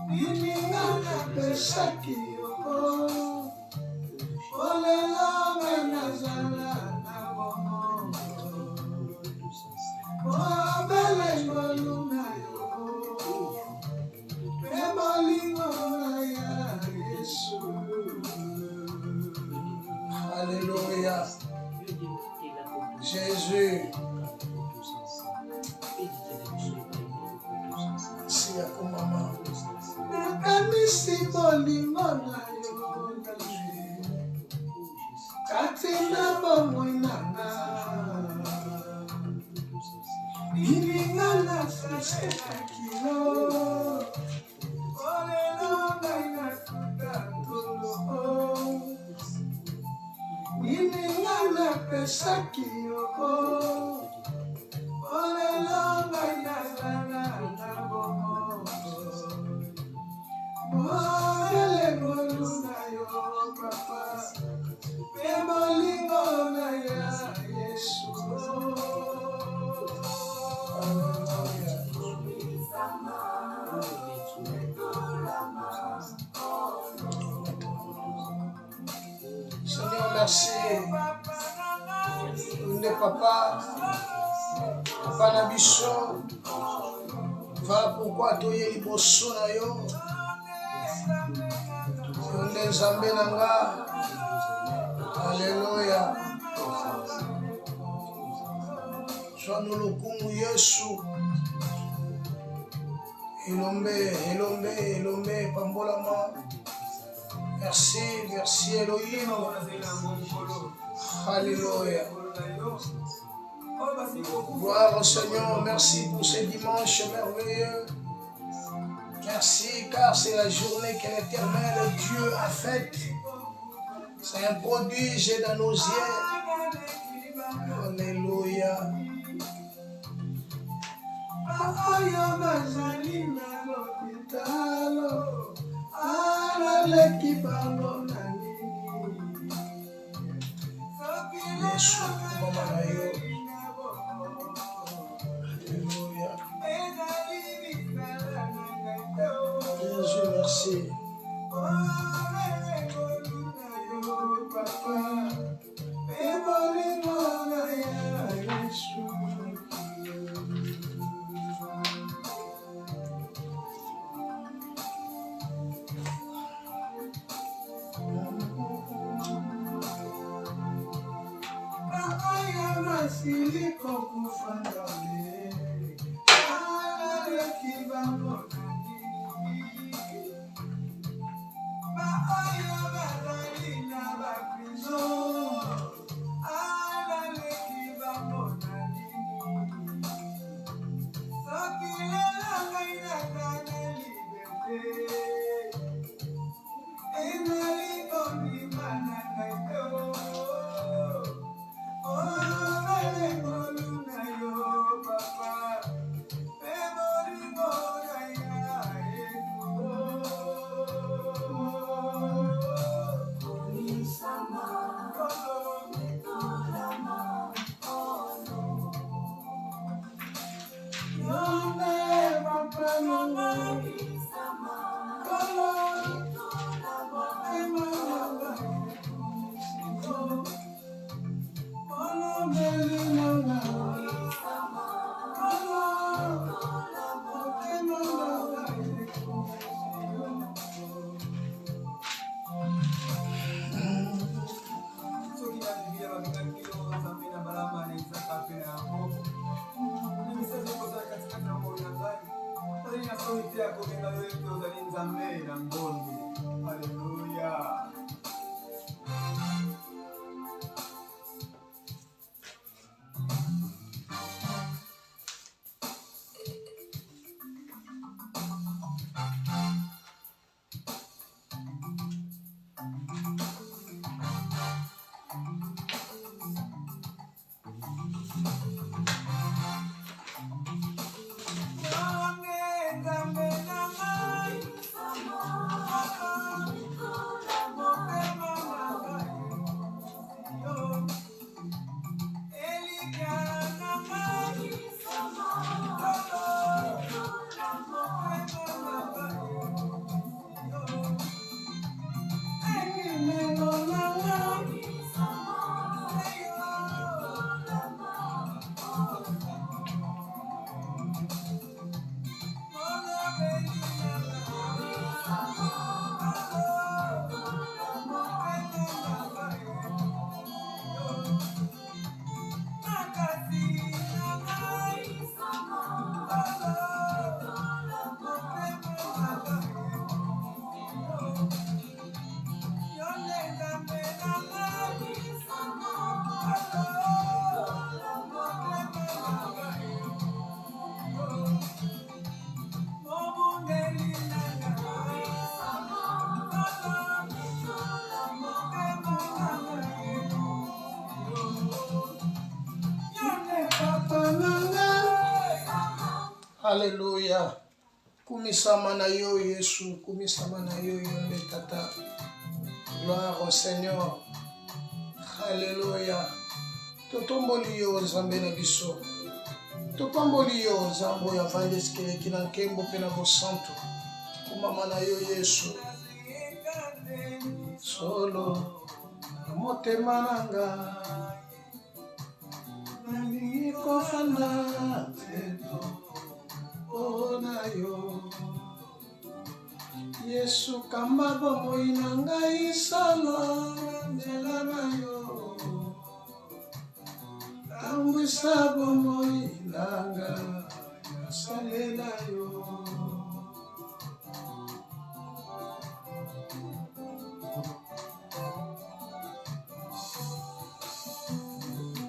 Nilingana pesaki yoko Olela menazala na bomo Obele ngoluna yoko Pebolingo na ya Yesu. Alléluia. Jésus. Si yako mama. Nakanisi bolingo na yo. Katina bomwinanga. Nilingana saseka kilo. Olelo ngaina kutatulo. Nilingana pesaki yoko. Olelo ngaina sana na bomo. Moele ngoluna yo papa. Pebolingo na ya Yesu. Seigneur, merci. Nde papa, papa na biso. Voilà pourquoi toye liboso na yo. Nde nzambe na nga. Alléluia. Sois-nous le kumu Yesu. Elombe, pambolama. Merci, merci Elohim. Alléluia. Gloire au Seigneur, merci pour ce dimanche merveilleux. Merci car c'est la journée que l'Éternel Dieu a faite. C'est un prodige dans nos yeux. Alléluia. Alléluia. Jésus, merci. Hallelujah. Alléluia. Kumisama na yo Yesu, kumisama na yo yonde tata. Gloire au Seigneur. Alléluia. Totomboli yo Nzambe na biso. Topamboli yo Nzambe ya vandeskele kina nkembo pena bosanto. Kumama na yo Yesu. Solo motema nanga. Nani kofana teto. Ona yo Yesu kamba bomoi na ngai solo nzela na yo tambwisa bomoi nanga nasalela yo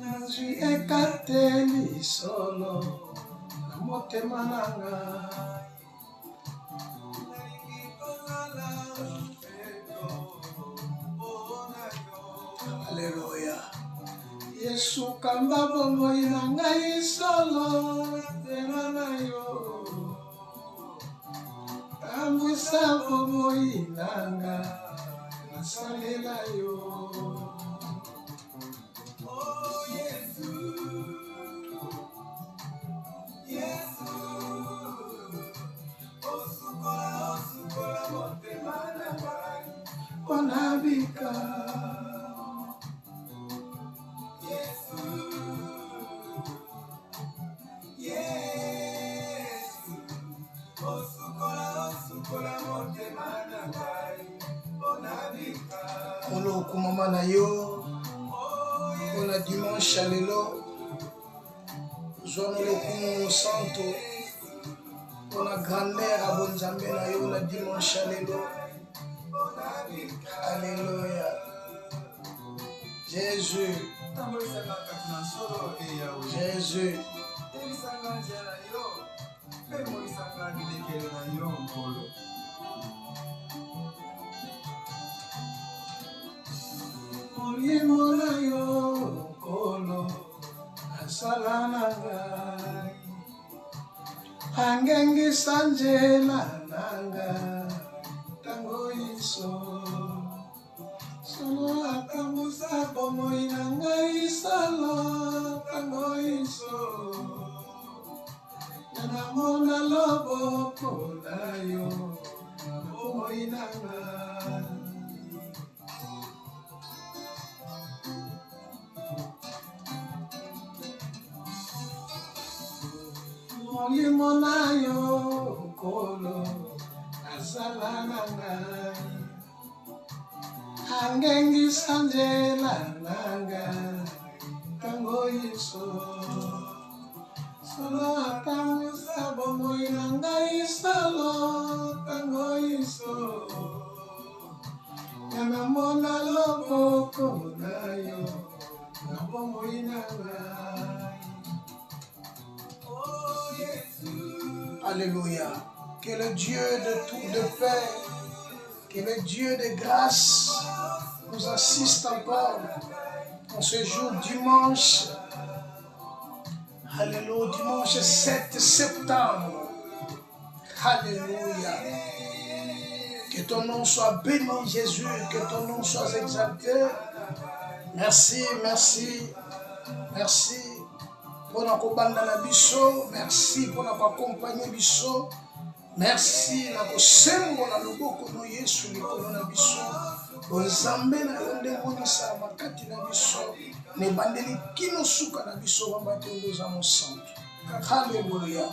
nazwi ekateli solo motema nanga Alléluia. Yesu kamba bomoi na ngai solo tena na yo tambwisa bomoi nanga nasalela yo Onabika Olo kumama na yo Ona dimanche lelo Zono lo kumu santo Ona grandeur a bon Nzambe na yo na dimanche lelo Alléluia. Jésus. Jésus. Molimo na yo kolo asala na ngai angengi sanjela nanga tango iso solo akamusa bomoi na ngai salo tango iso namona loboko na yo bomoi na ngai molimo na yo kolo asala na ngai angengi sanjela nanga tango iso solo atamusa bomoi na ngai salo tango iso namona loboko na yo na bomoi na ngai. Alléluia. Que le Dieu de tout de paix, que le Dieu de grâce nous assiste encore en ce jour dimanche. Alléluia. Dimanche 7 septembre. Alléluia. Que ton nom soit béni, Jésus. Que ton nom soit exalté. Merci, merci, merci. Pour nous bandana biso, merci pour nous accompagner biso, merci na kosembo na loboko no Yesu likolo na biso, bonzambe na yonde monisa makati na biso, ne bandeli kino suka na biso bambate ndoza mo santo. Alléluia.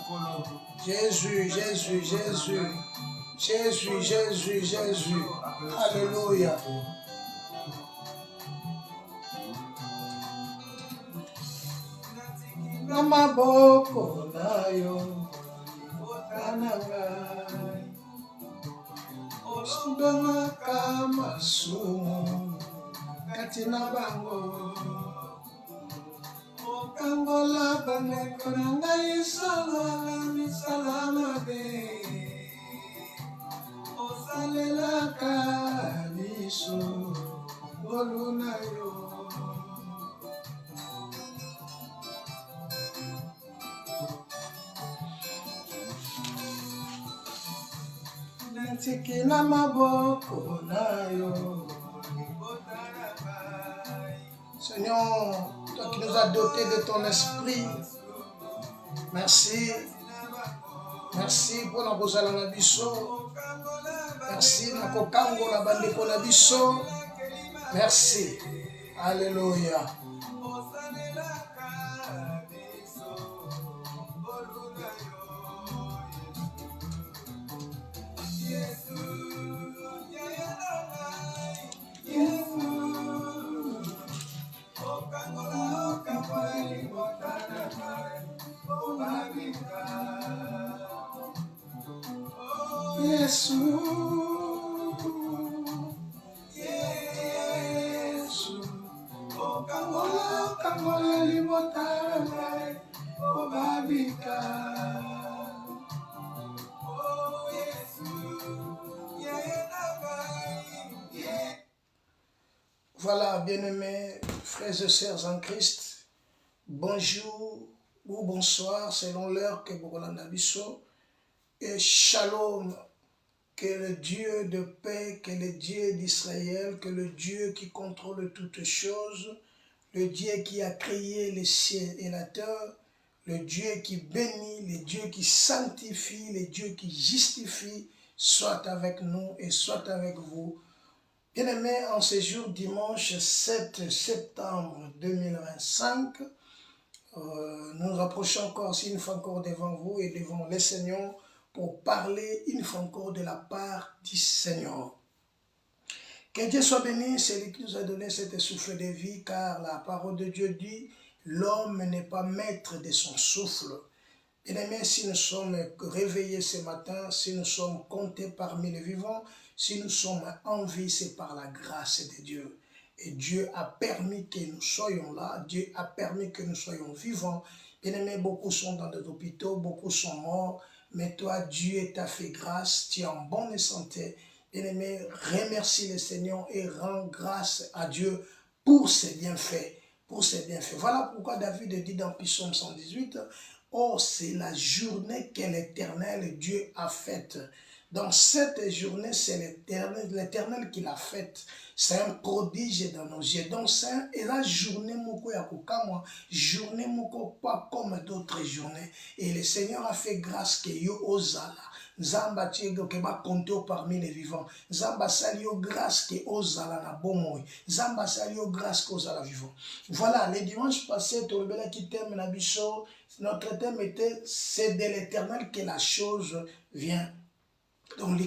Jésus, Jésus, Jésus, Jésus, Jésus, Jésus. Alléluia. Namaboko na yo Otanangai Osudanga kama sumu Katina bango Okangola baneko nangai salama de Osalela kaniso Oluna yo tiki na maboko na yo. Seigneur, toi qui nous as dotés de ton esprit, merci. Merci pour la kozala na biso. Merci na kokango la bandeko na biso. Merci. Alléluia. Voilà, bien-aimés frères et sœurs en Christ, bonjour ou bonsoir selon l'heure que vous regardez, et shalom, que le Dieu de paix, que le Dieu d'Israël, que le Dieu qui contrôle toutes choses, le Dieu qui a créé les cieux et la terre, le Dieu qui bénit, le Dieu qui sanctifie, le Dieu qui justifie, soit avec nous et soit avec vous. Bien-aimés, en ce jour dimanche 7 septembre 2025, nous rapprochons encore une fois encore devant vous et devant les Seigneurs pour parler une fois encore de la part du Seigneur. Que Dieu soit béni, c'est lui qui nous a donné cet souffle de vie, car la parole de Dieu dit, l'homme n'est pas maître de son souffle. Bien-aimés, si nous sommes réveillés ce matin, si nous sommes comptés parmi les vivants, si nous sommes en vie, c'est par la grâce de Dieu. Et Dieu a permis que nous soyons là, Dieu a permis que nous soyons vivants. Bien-aimés, beaucoup sont dans des hôpitaux, beaucoup sont morts, mais toi, Dieu t'a fait grâce, tu es en bonne santé. Bien-aimés, remercie le Seigneur et rends grâce à Dieu pour ses bienfaits. Pour ses bienfaits. Voilà pourquoi David dit dans Psaume 118, « Oh, c'est la journée que l'Éternel Dieu a faite. » Dans cette journée, c'est l'Éternel qui l'a faite. C'est un prodige dans nos yeux. Donc, c'est la journée moko ya kokamwa, journée moko pas comme d'autres journées. Et le Seigneur a fait grâce que yo ozala. Nzamba tiego ke ba compter parmi les vivants. Nzamba salio grâce que ozala na bomoy. Nzamba salio grâce que ozala vivant. Voilà, le dimanche passé, Tolbela qui thème na biso, notre thème était c'est de l'Éternel que la chose vient. Donc,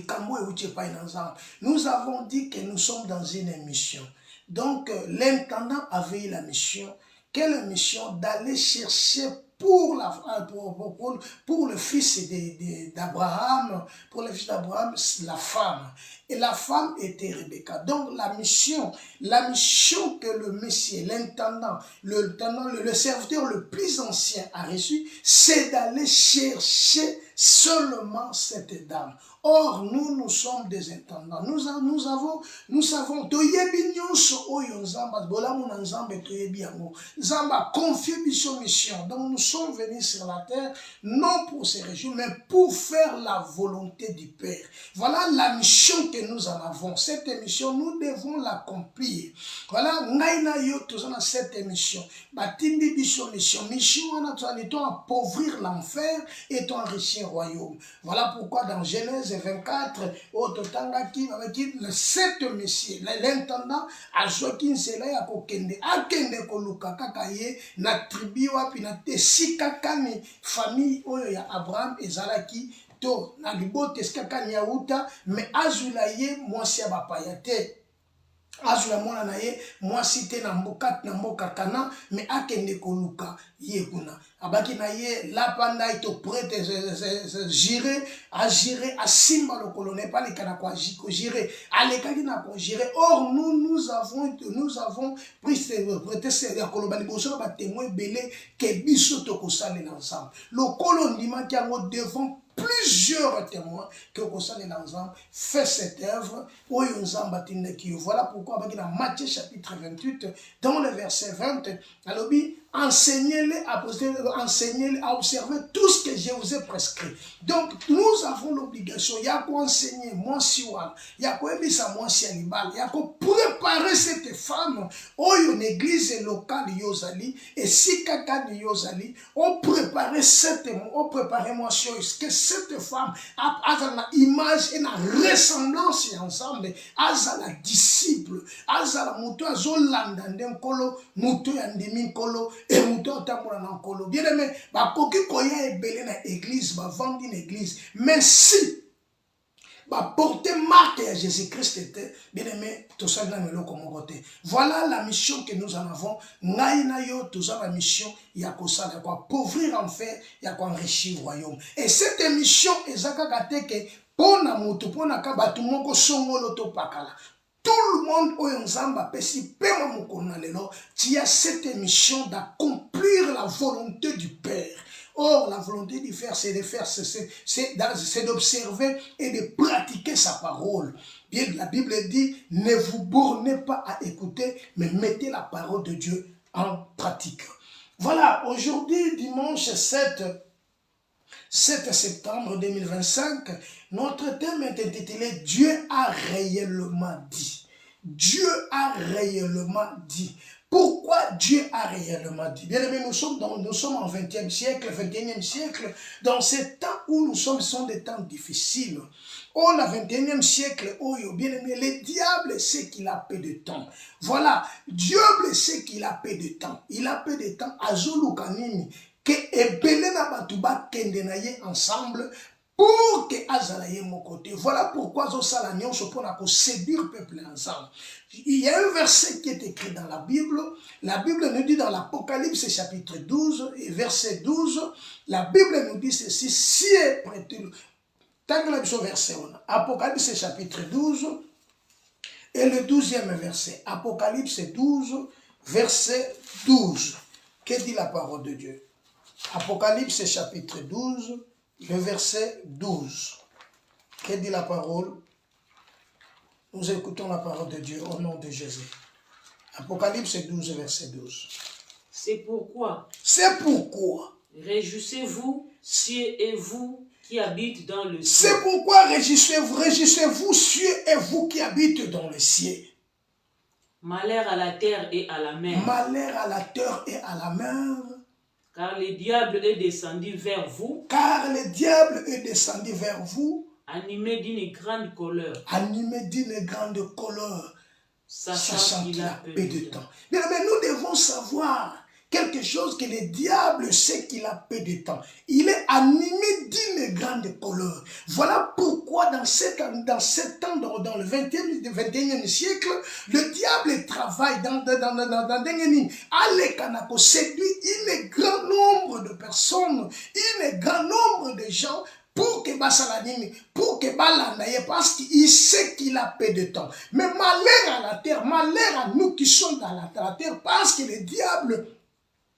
nous avons dit que nous sommes dans une mission. Donc, l'intendant avait eu la mission. Quelle mission? D'aller chercher pour le fils d'Abraham, la femme. Et la femme était Rebecca. Donc, la mission que le Messie, l'intendant, le serviteur le plus ancien a reçu, c'est d'aller chercher seulement cette dame. Or, nous sommes des intendants. Nous savons, toyebi nyonso oyo nzamba, bolamu na nzambe toyebi yango. Nzamba confie biso mission. Donc, nous sommes venus sur la terre, non pour se réjouir, mais pour faire la volonté du Père. Voilà la mission que nous en avons. Cette mission, nous devons l'accomplir. Voilà, ngaina yo tozana cette mission. Batindi biso mission. Mission, on a appauvrir l'enfer et enrichir le royaume. Voilà pourquoi dans Genèse 24, le 7 Messie, l'intendant, a choqué cela ya kokende, akende koluka kakaye, na tribu wapi na tesika kani famille oyo ya Abraham ezalaki to na libote skaka nyauta, mais azulaye mwasi ya bapayate. Azula mwana na ye mwasi te na mboka kana, mais akende koluka ye kuna abaki na ye lapanda ito prête j'irai a j'irai a simba le colonel pas les kana kwa j'irai alekaki na ko j'irai. Or nous avons pris prêté ya koloba liboso ba témoin belé ke biso to kosala ensemble le colonel dimaki yango devant plusieurs témoins que l'ensemble fait cette œuvre. Voilà pourquoi dans Matthieu chapitre 28, dans le verset 20, enseignez-les à observer tout ce que je vous ai prescrit. Donc, nous avons l'obligation, il y a quoi enseigner, moi si il y a quoi ebisa moi si animal, il y a quoi préparer cette femme, une église locale yozali, et si kaka yozali, on préparer moi si que cette femme a la image et la ressemblance ensemble, a la disciple, a la muto azolanda ndekolo, muto yandimi kolo, et muto tambola na kolo. Bien aimé, ba koki koya ebele na église, ba vendre une église, mais si ba porter marque à Jésus-Christ était, bien aimé, tout ça dans le côté. Voilà la mission que nous en avons. Naïna yo, tout ça la mission, il y a quoi ça, il y a quoi pauvrir en fait, il y a quoi enrichir le royaume. Et cette mission, ezakagate que pona mutu pona kabatu moko songolo to pakala. Tout le monde au Nzamba pesi pema mukona lelo, tu as cette mission d'accomplir la volonté du Père. Or, la volonté du Père, c'est de faire, c'est d'observer et de pratiquer sa parole. Bien, la Bible dit, ne vous bornez pas à écouter, mais mettez la parole de Dieu en pratique. Voilà, aujourd'hui, dimanche 7 septembre 2025, notre thème est intitulé « Dieu a réellement dit ». Dieu a réellement dit. Pourquoi Dieu a réellement dit? Bien aimé, nous sommes en 20e siècle, 21e siècle, dans ces temps où nous sommes, sont des temps difficiles. Oh, le 21e siècle, oh, bien aimé, le diable sait qu'il a peu de temps. Voilà, Dieu sait qu'il a peu de temps. Il a peu de temps. Azulukanini, que ebele na batuba kendenaye ensemble, pour que azalaye mon côté. Voilà pourquoi Zosalanion se prend à séduire le peuple ensemble. Il y a un verset qui est écrit dans la Bible. La Bible nous dit dans l'Apocalypse chapitre 12 et verset 12, la Bible nous dit ceci, si est prêté. Tant que la verset, Apocalypse chapitre 12 et le 12e verset. Apocalypse 12, verset 12. Que dit la parole de Dieu? Apocalypse chapitre 12, le verset 12. Que dit la parole? Nous écoutons la parole de Dieu au nom de Jésus. Apocalypse 12, verset 12. C'est pourquoi. Réjouissez-vous, cieux et vous qui habitez dans le ciel. C'est pourquoi réjouissez-vous, cieux et vous qui habitez dans le ciel. Malheur à la terre et à la mer. Malheur à la terre et à la mer. Car le diable est descendu vers vous. Car le diable est descendu vers vous. Animé d'une grande colère. Animé d'une grande colère. Sachant qu'il a peu de temps. Mais nous devons savoir quelque chose que le diable sait qu'il a peu de temps. Il est animé d'une grande colère. Voilà pourquoi dans cet temps, dans le 21e siècle, le diable travaille dans Kanako séduit un grand nombre de personnes, un grand nombre de gens pour que Basalanini, pour que Balanaye, parce qu'il sait qu'il a peu de temps. Mais malheur à la terre, malheur à nous qui sommes dans la terre, parce que le diable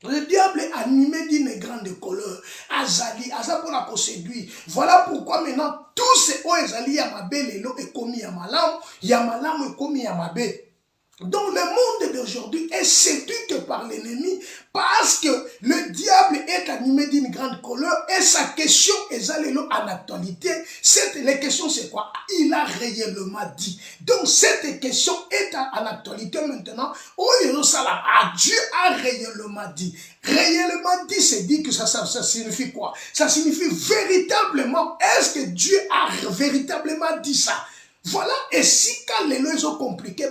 est animé d'une grande colère. Azali, Azapona ko séduit. Voilà pourquoi maintenant, tous ces Oezali Yamabe, Lelo est commis à Malam, Yamalam est commis à Mabe. Donc le monde d'aujourd'hui est séduit par l'ennemi parce que le diable est animé d'une grande colère et sa question est en actualité. La question c'est quoi? Il a réellement dit. Donc cette question est en actualité maintenant. Dieu a réellement dit. Réellement dit, c'est dit que ça signifie quoi? Ça signifie véritablement, est-ce que Dieu a véritablement dit ça? Voilà, et si quand les lois sont compliquées,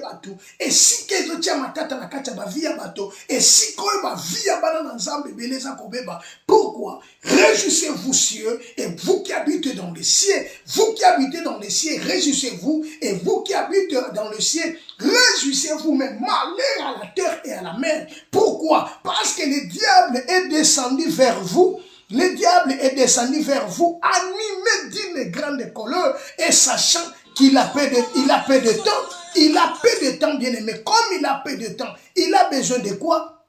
et si que tu as matata na kacha ba via bateau, et si quand ba via banana ensemble beleza kobeba, pourquoi? Réjouissez-vous cieux et vous qui habitez dans le ciel, vous qui habitez dans le ciel, réjouissez-vous et vous qui habitez dans le ciel, réjouissez-vous, mais malheur à la terre et à la mer. Pourquoi? Parce que le diable est descendu vers vous. Le diable est descendu vers vous, animé d'une grande colère et sachant qu'il a peu de temps, bien aimé. Comme il a peu de temps, il a besoin de quoi?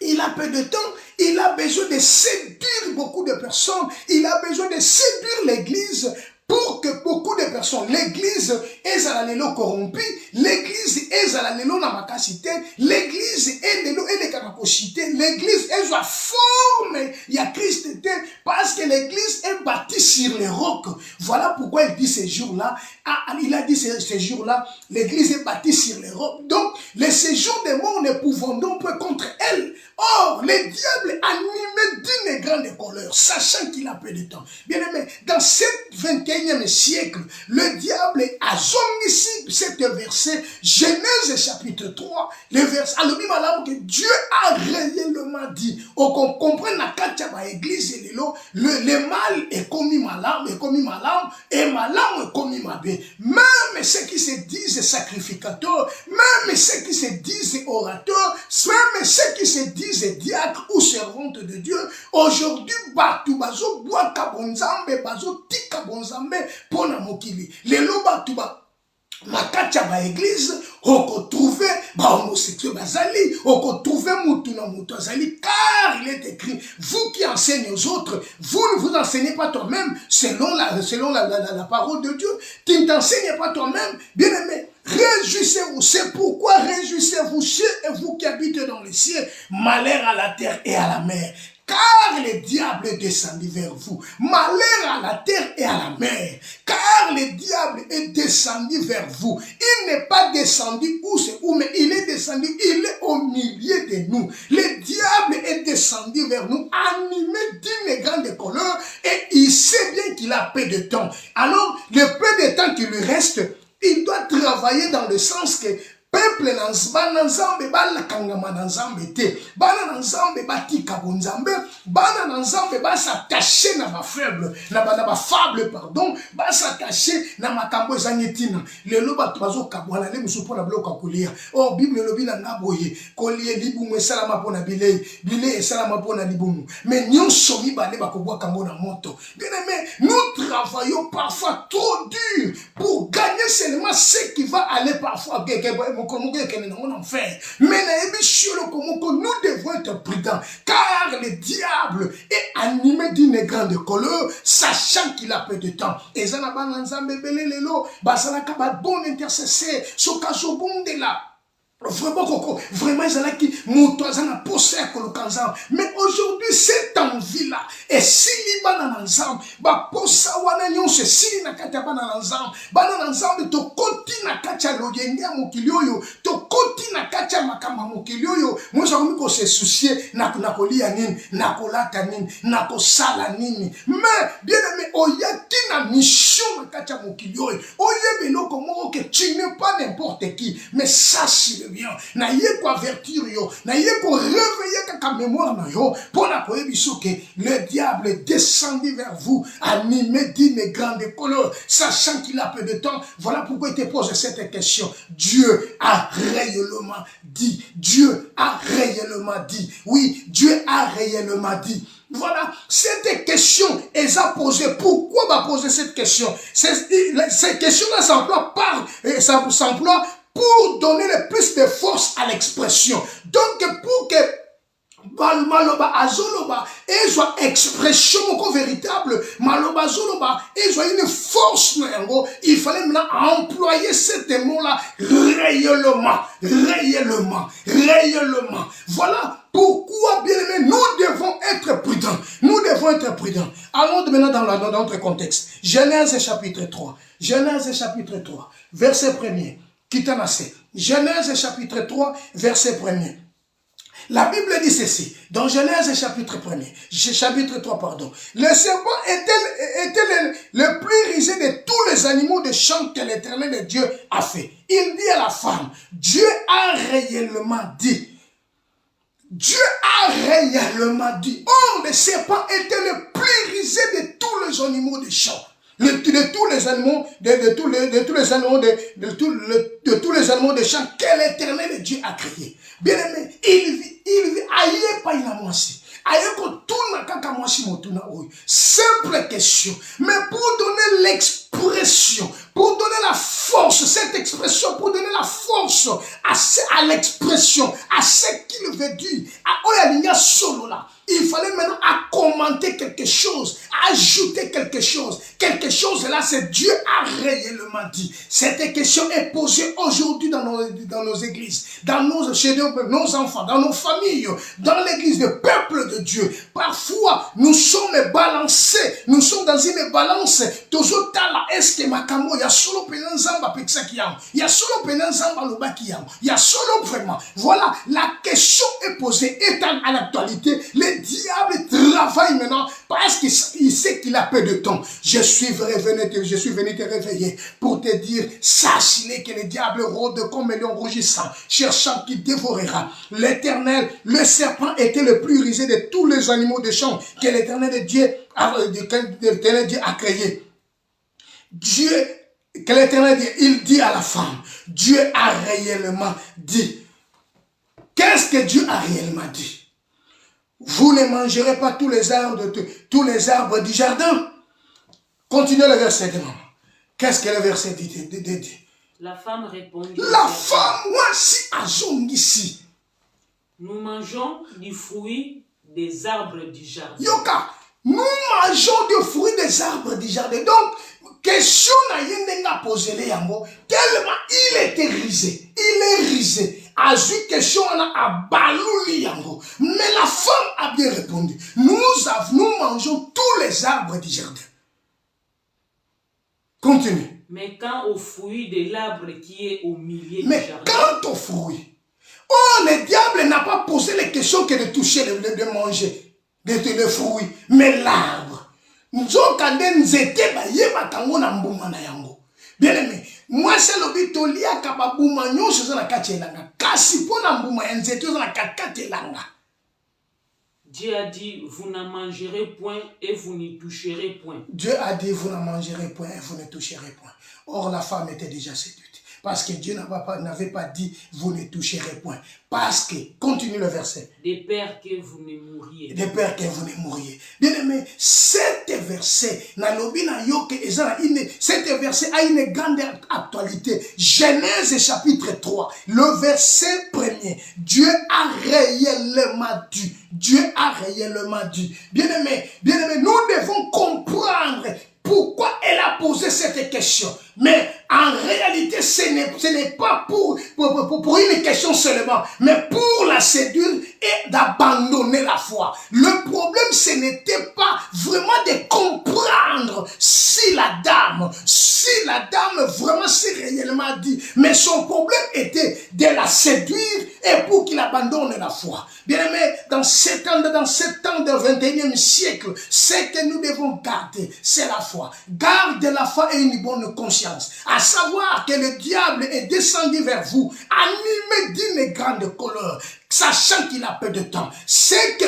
Il a peu de temps, il a besoin de séduire beaucoup de personnes, il a besoin de séduire l'église pour que beaucoup de personnes, l'église est à la corrompu, l'église est à la namakasité, l'église est les kanakosité, l'église est la forme, il y a Christ, parce que l'église est bâtie sur les rocs. Voilà pourquoi il dit ces jours-là, il a dit ces jours-là, l'église est bâtie sur les rocs. Donc, les séjours des morts ne pouvons donc pas contre elle. Or, le diable animé d'une grande colère, sachant qu'il a peu de temps. Bien aimé, dans ce 21e siècle, le diable a zongi ici cet verset, Genèse chapitre 3, le verset, alors que Dieu a réellement dit, qu'on comprenne la kachaba église et le mal est commis malam, et malam est commis mabé. Même ceux qui se disent sacrificateurs, même ceux qui se disent orateurs, même ceux qui se disent diacres ou servantes de Dieu, aujourd'hui, batu bazo boa kabonzambe, bazo tika bonzambe, pona mokili. Lelo batu ba makacha ba église, oko trouver ba homosexuel bazali, oko trouver mutu na mutu azali, car il est écrit, vous qui enseignez aux autres, vous ne vous enseignez pas toi-même selon la parole de Dieu. Tu ne t'enseignes pas toi-même, bien aimé. Réjouissez-vous, c'est pourquoi réjouissez-vous, cieux et vous qui habitez dans les cieux, malheur à la terre et à la mer. Car le diable est descendu vers vous. Malheur à la terre et à la mer. Car le diable est descendu vers vous. Il n'est pas descendu où c'est où, mais il est descendu, il est au milieu de nous. Le diable est descendu vers nous, animé d'une grande colère, et il sait bien qu'il a peu de temps. Alors, le peu de temps qui lui reste, il doit travailler dans le sens que peuple bana nzambe balakangama na nzambe te, bana nzambe batika bonzambe, bana nzambe s'attacher na ba faible, na ba fable pardon, s'attacher na makambo ezanyetina. Lelo bato bazo kabwana le musupo na bloka kolia. Oh Bible lobi na ngaboye, kolie libumu esala pona bilei, bilei esala pona libumu. Mais nyonso mibale bakobwa kambo na moto. Bien aimé, nous travaillons parfois trop dur pour gagner seulement ce qui va aller parfois mais nous devons être prudents, car le diable est animé d'une grande colère, sachant qu'il a peu de temps. Et ça n'a pas bon intercesseur, vraiment ils ont qui mutazana poser kolokanza. Mais aujourd'hui cette envie là et si libana ensemble ba posa wana nyonse si na kata bana ensemble to koti na kacha loyenga mokilioyo to koti na kacha makamba mokilioyo moi ça ko se soucier na kolia nini na kolata nini na kosala nini. Mais bien aimé oyaki na mission na kacha mokilioyo oyebe loko moko que tu n'es pas n'importe qui, mais sache bien na ye ko avertir yo na ye ko réveiller kaka mémoire na yo pour la koyebiso que le diable est descendu vers vous animé d'une grande colère, sachant qu'il a peu de temps. Voilà pourquoi il te pose cette question. Dieu a réellement dit, Dieu a réellement dit, oui, Dieu a réellement dit. Voilà, cette question est à poser. Pourquoi va poser cette question? Cette question-là s'emploie pour donner le plus de force à l'expression. Donc, pour que maloba azoloba et soit expression véritable, maloba azoloba et soit une force, il fallait maintenant employer ce mot-là réellement. Voilà pourquoi, bien aimé, nous devons être prudents. Nous devons être prudents. Allons maintenant dans notre contexte. Genèse chapitre 3. Genèse chapitre 3, verset 1er. Kitanase. Genèse chapitre 3, verset 1er. La Bible dit ceci, dans Genèse chapitre 3, pardon. Le serpent était le plus rusé de tous les animaux de champ que l'Éternel Dieu a fait. Il dit à la femme, Dieu a réellement dit. Dieu a réellement dit. Oh, le serpent était le plus rusé de tous les animaux de champ. De tous les animaux de champ que l'Éternel Dieu a créé. Bien aimé, il vit aïe pas il a moisi. Simple question. Mais pour donner l'expression, pour donner la force, cette expression, pour donner la force à l'expression, à ce qu'il veut dire, il fallait maintenant commenter quelque chose, à ajouter quelque chose. Quelque chose là, c'est Dieu a réellement dit. Cette question est posée aujourd'hui dans nos églises, chez nos enfants, dans nos familles, dans l'église, le peuple de Dieu. Parfois, nous sommes balancés, nous sommes dans une balance. Est-ce que Makamo, il y a solo penanzamba pexakiam, il y a solo penanzamba lobakiam, il y a solo vraiment. Voilà, la question est posée, étant à l'actualité, le diable travaille maintenant parce qu'il sait qu'il a peu de temps. Je suis venu te réveiller pour te dire, sache-le que le diable rôde comme un lion rougissant, cherchant qui dévorera. L'Éternel, le serpent était le plus rusé de tous les animaux de champ que l'Éternel Dieu a créé. Que l'Éternel dit, il dit à la femme, Dieu a réellement dit. Qu'est-ce que Dieu a réellement dit? Vous ne mangerez pas tous les arbres du jardin. Continuez le verset de maman. Qu'est-ce que le verset dit? La femme répondit. La femme, moi si azong ici. Nous mangeons du fruit des arbres du jardin. Yoka, nous mangeons du fruit des arbres du jardin. Donc, question n'a rien posé les yango. Tellement il était risé. Il est risé. Azu question a balouli yango. Mais la femme a bien répondu. Nous mangeons tous les arbres du jardin. Continue. Mais quand au fruit de l'arbre qui est au milieu du Mais jardin. quand au fruit. Oh, le diable n'a pas posé les questions que de toucher, de manger, le fruit. Mais l'arbre. Bien aimé, moi c'est le bitolia kababouma nyonso za na kati elanga. Kasi pona mbuma ya nzete za na kati elanga. Dieu a dit, vous n'en mangerez point et vous n'y toucherez point. Dieu a dit, vous n'en mangerez point et vous ne toucherez point. Or, la femme était déjà séduite. Parce que Dieu n'avait pas dit, vous ne toucherez point. Parce que, continue le verset. De peur que vous ne mouriez. De peur que vous ne mouriez. Bien aimé, cet verset, cet verset a une grande actualité. Genèse chapitre 3, le verset 1er. Dieu a réellement dit. Dieu a réellement dit. Bien aimé, nous devons comprendre pourquoi elle a posé cette question. Mais en réalité, ce n'est pas pour une question seulement, mais pour la séduire et d'abandonner la foi. Le problème, ce n'était pas vraiment de comprendre si la dame vraiment s'est réellement dit. Mais son problème était de la séduire et pour qu'il abandonne la foi. Bien aimé, dans ce temps du 21e siècle, ce que nous devons garder, c'est la foi. Garde la foi et une bonne conscience. À savoir que le diable est descendu vers vous, animé d'une grande colère, sachant qu'il a peu de temps. C'est que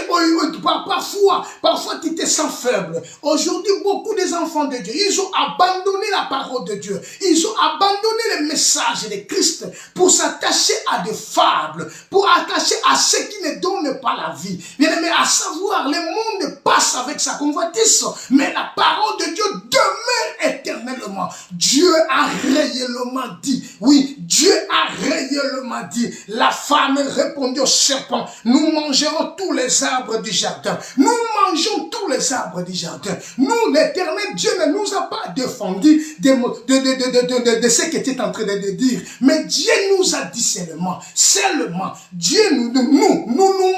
parfois tu te sens faible. Aujourd'hui, beaucoup des enfants de Dieu, ils ont abandonné la parole de Dieu. Ils ont abandonné le message de Christ pour s'attacher à des fables, pour attacher à ce qui ne donne pas la vie. Bien aimé, à savoir, le monde passe avec sa convoitise, mais la parole de Dieu demeure éternellement. Dieu a réellement dit. Oui, Dieu a réellement dit. La femme répondit au serpent, nous mangerons tous les arbres du jardin. Nous mangeons tous les arbres du jardin. Nous, l'Éternel Dieu ne nous a pas défendu de ce que tu es en train de dire. Mais Dieu nous a dit seulement, Dieu nous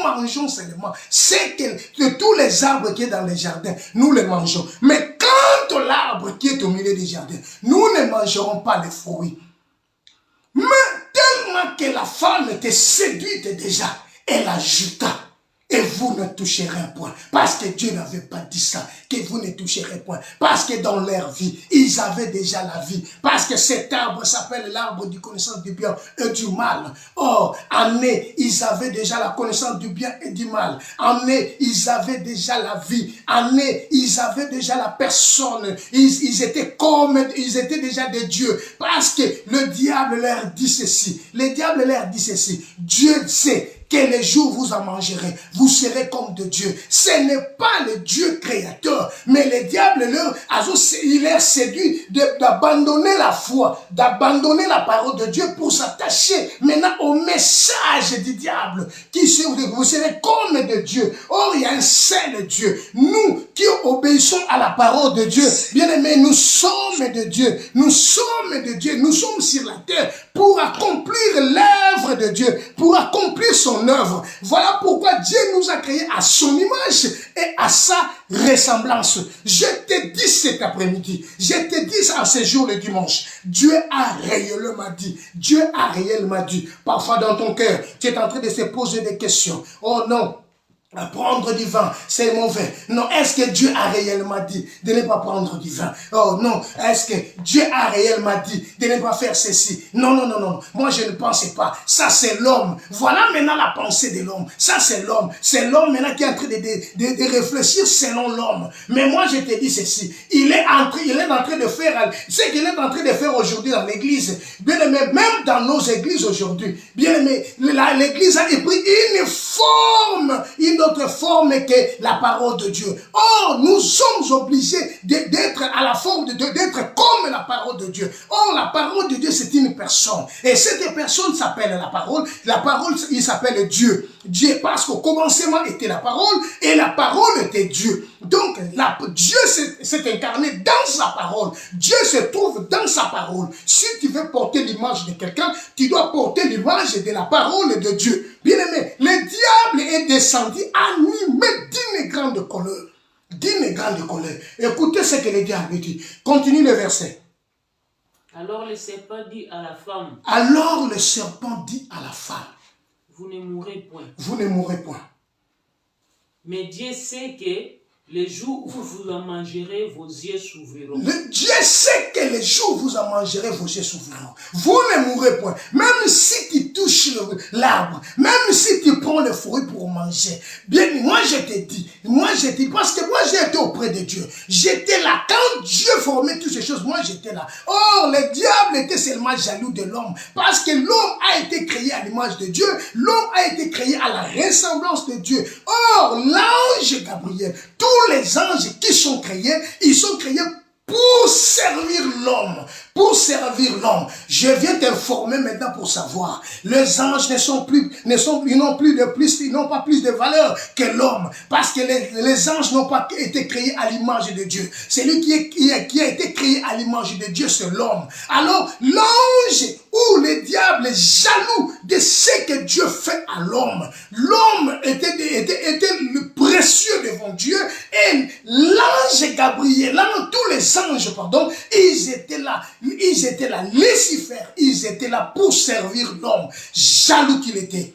mangeons seulement. C'est que tous les arbres qui sont dans les jardins, nous les mangeons. Mais quant à l'arbre qui est au milieu du jardin, nous ne mangerons pas les fruits. Mais tellement que la femme était séduite déjà, elle ajouta, et vous ne toucherez point. Parce que Dieu n'avait pas dit ça, que vous ne toucherez point. Parce que dans leur vie, ils avaient déjà la vie. Parce que cet arbre s'appelle l'arbre du connaissance du bien et du mal. Or, en eux, ils avaient déjà la connaissance du bien et du mal. En eux, ils avaient déjà la vie. En eux, ils avaient déjà la personne. Ils étaient déjà des dieux. Parce que le diable leur dit ceci. Le diable leur dit ceci. Dieu sait que les jours vous en mangerez, vous serez comme de Dieu. Ce n'est pas le Dieu créateur, mais le diable, il est séduit d'abandonner la foi, d'abandonner la parole de Dieu pour s'attacher maintenant au message du diable, qui vous serez comme de Dieu. Or, il y a un seul Dieu. Nous qui obéissons à la parole de Dieu, bien aimés, nous sommes de Dieu. Nous sommes de Dieu. Nous sommes sur la terre pour accomplir l'œuvre de Dieu, pour accomplir son œuvre. Voilà pourquoi Dieu nous a créés à son image et à sa ressemblance. Je te dis cet après-midi, je te dis à ce jour le dimanche, Dieu a réellement dit, Dieu a réellement dit. Parfois dans ton cœur, tu es en train de se poser des questions. Oh non, prendre du vin, c'est mauvais. Non, est-ce que Dieu a réellement dit de ne pas prendre du vin? Oh non, est-ce que Dieu a réellement dit de ne pas faire ceci? Non, non, non, non. Moi, je ne pensais pas. Ça, c'est l'homme. Voilà maintenant la pensée de l'homme. Ça, c'est l'homme. C'est l'homme maintenant qui est en train de réfléchir selon l'homme. Mais moi, je te dis ceci. Il est en train de faire ce qu'il est en train de faire aujourd'hui dans l'église. Bien aimé, même dans nos églises aujourd'hui, bien aimé, l'église a pris une forme, une autre forme que la parole de Dieu. Or, nous sommes obligés d'être à la forme d'être comme la parole de Dieu. Or, la parole de Dieu, c'est une personne. Et cette personne s'appelle la parole. La parole, il s'appelle Dieu. Dieu, parce qu'au commencement était la parole, et la parole était Dieu. Donc, Dieu s'est incarné dans sa parole. Dieu se trouve dans sa parole. Si tu veux porter l'image de quelqu'un, tu dois porter l'image de la parole de Dieu. Bien aimé, le diable est descendu animé d'une grande colère. D'une grande colère. Écoutez ce que le diable dit. Continue le verset. Alors le serpent dit à la femme. Alors le serpent dit à la femme. Vous ne mourrez point. Vous ne mourrez point. Mais Dieu sait que les jours où vous en mangerez, vos yeux s'ouvriront. Dieu sait que les jours où vous en mangerez, vos yeux s'ouvriront. Vous ne mourrez point. Même si tu touches l'arbre, même si tu prends le fruit pour manger. Bien, moi je te dis, parce que moi j'ai été auprès de Dieu. J'étais là. Quand Dieu formait toutes ces choses, moi j'étais là. Or, le diable était seulement jaloux de l'homme. Parce que l'homme a été créé à l'image de Dieu. L'homme a été créé à la ressemblance de Dieu. Or, l'ange Gabriel, tous les anges qui sont créés, ils sont créés pour servir l'homme. Pour servir l'homme. Je viens t'informer maintenant pour savoir. Les anges ils n'ont pas plus de valeur que l'homme. Parce que les anges n'ont pas été créés à l'image de Dieu. Celui qui a été créé à l'image de Dieu, c'est l'homme. Alors, l'ange ou le diable est jaloux de ce que Dieu fait à l'homme. L'homme était le précieux devant Dieu, et l'ange Gabriel, tous les anges, pardon, ils étaient là, Lucifer, ils étaient là pour servir l'homme. Jaloux qu'il était,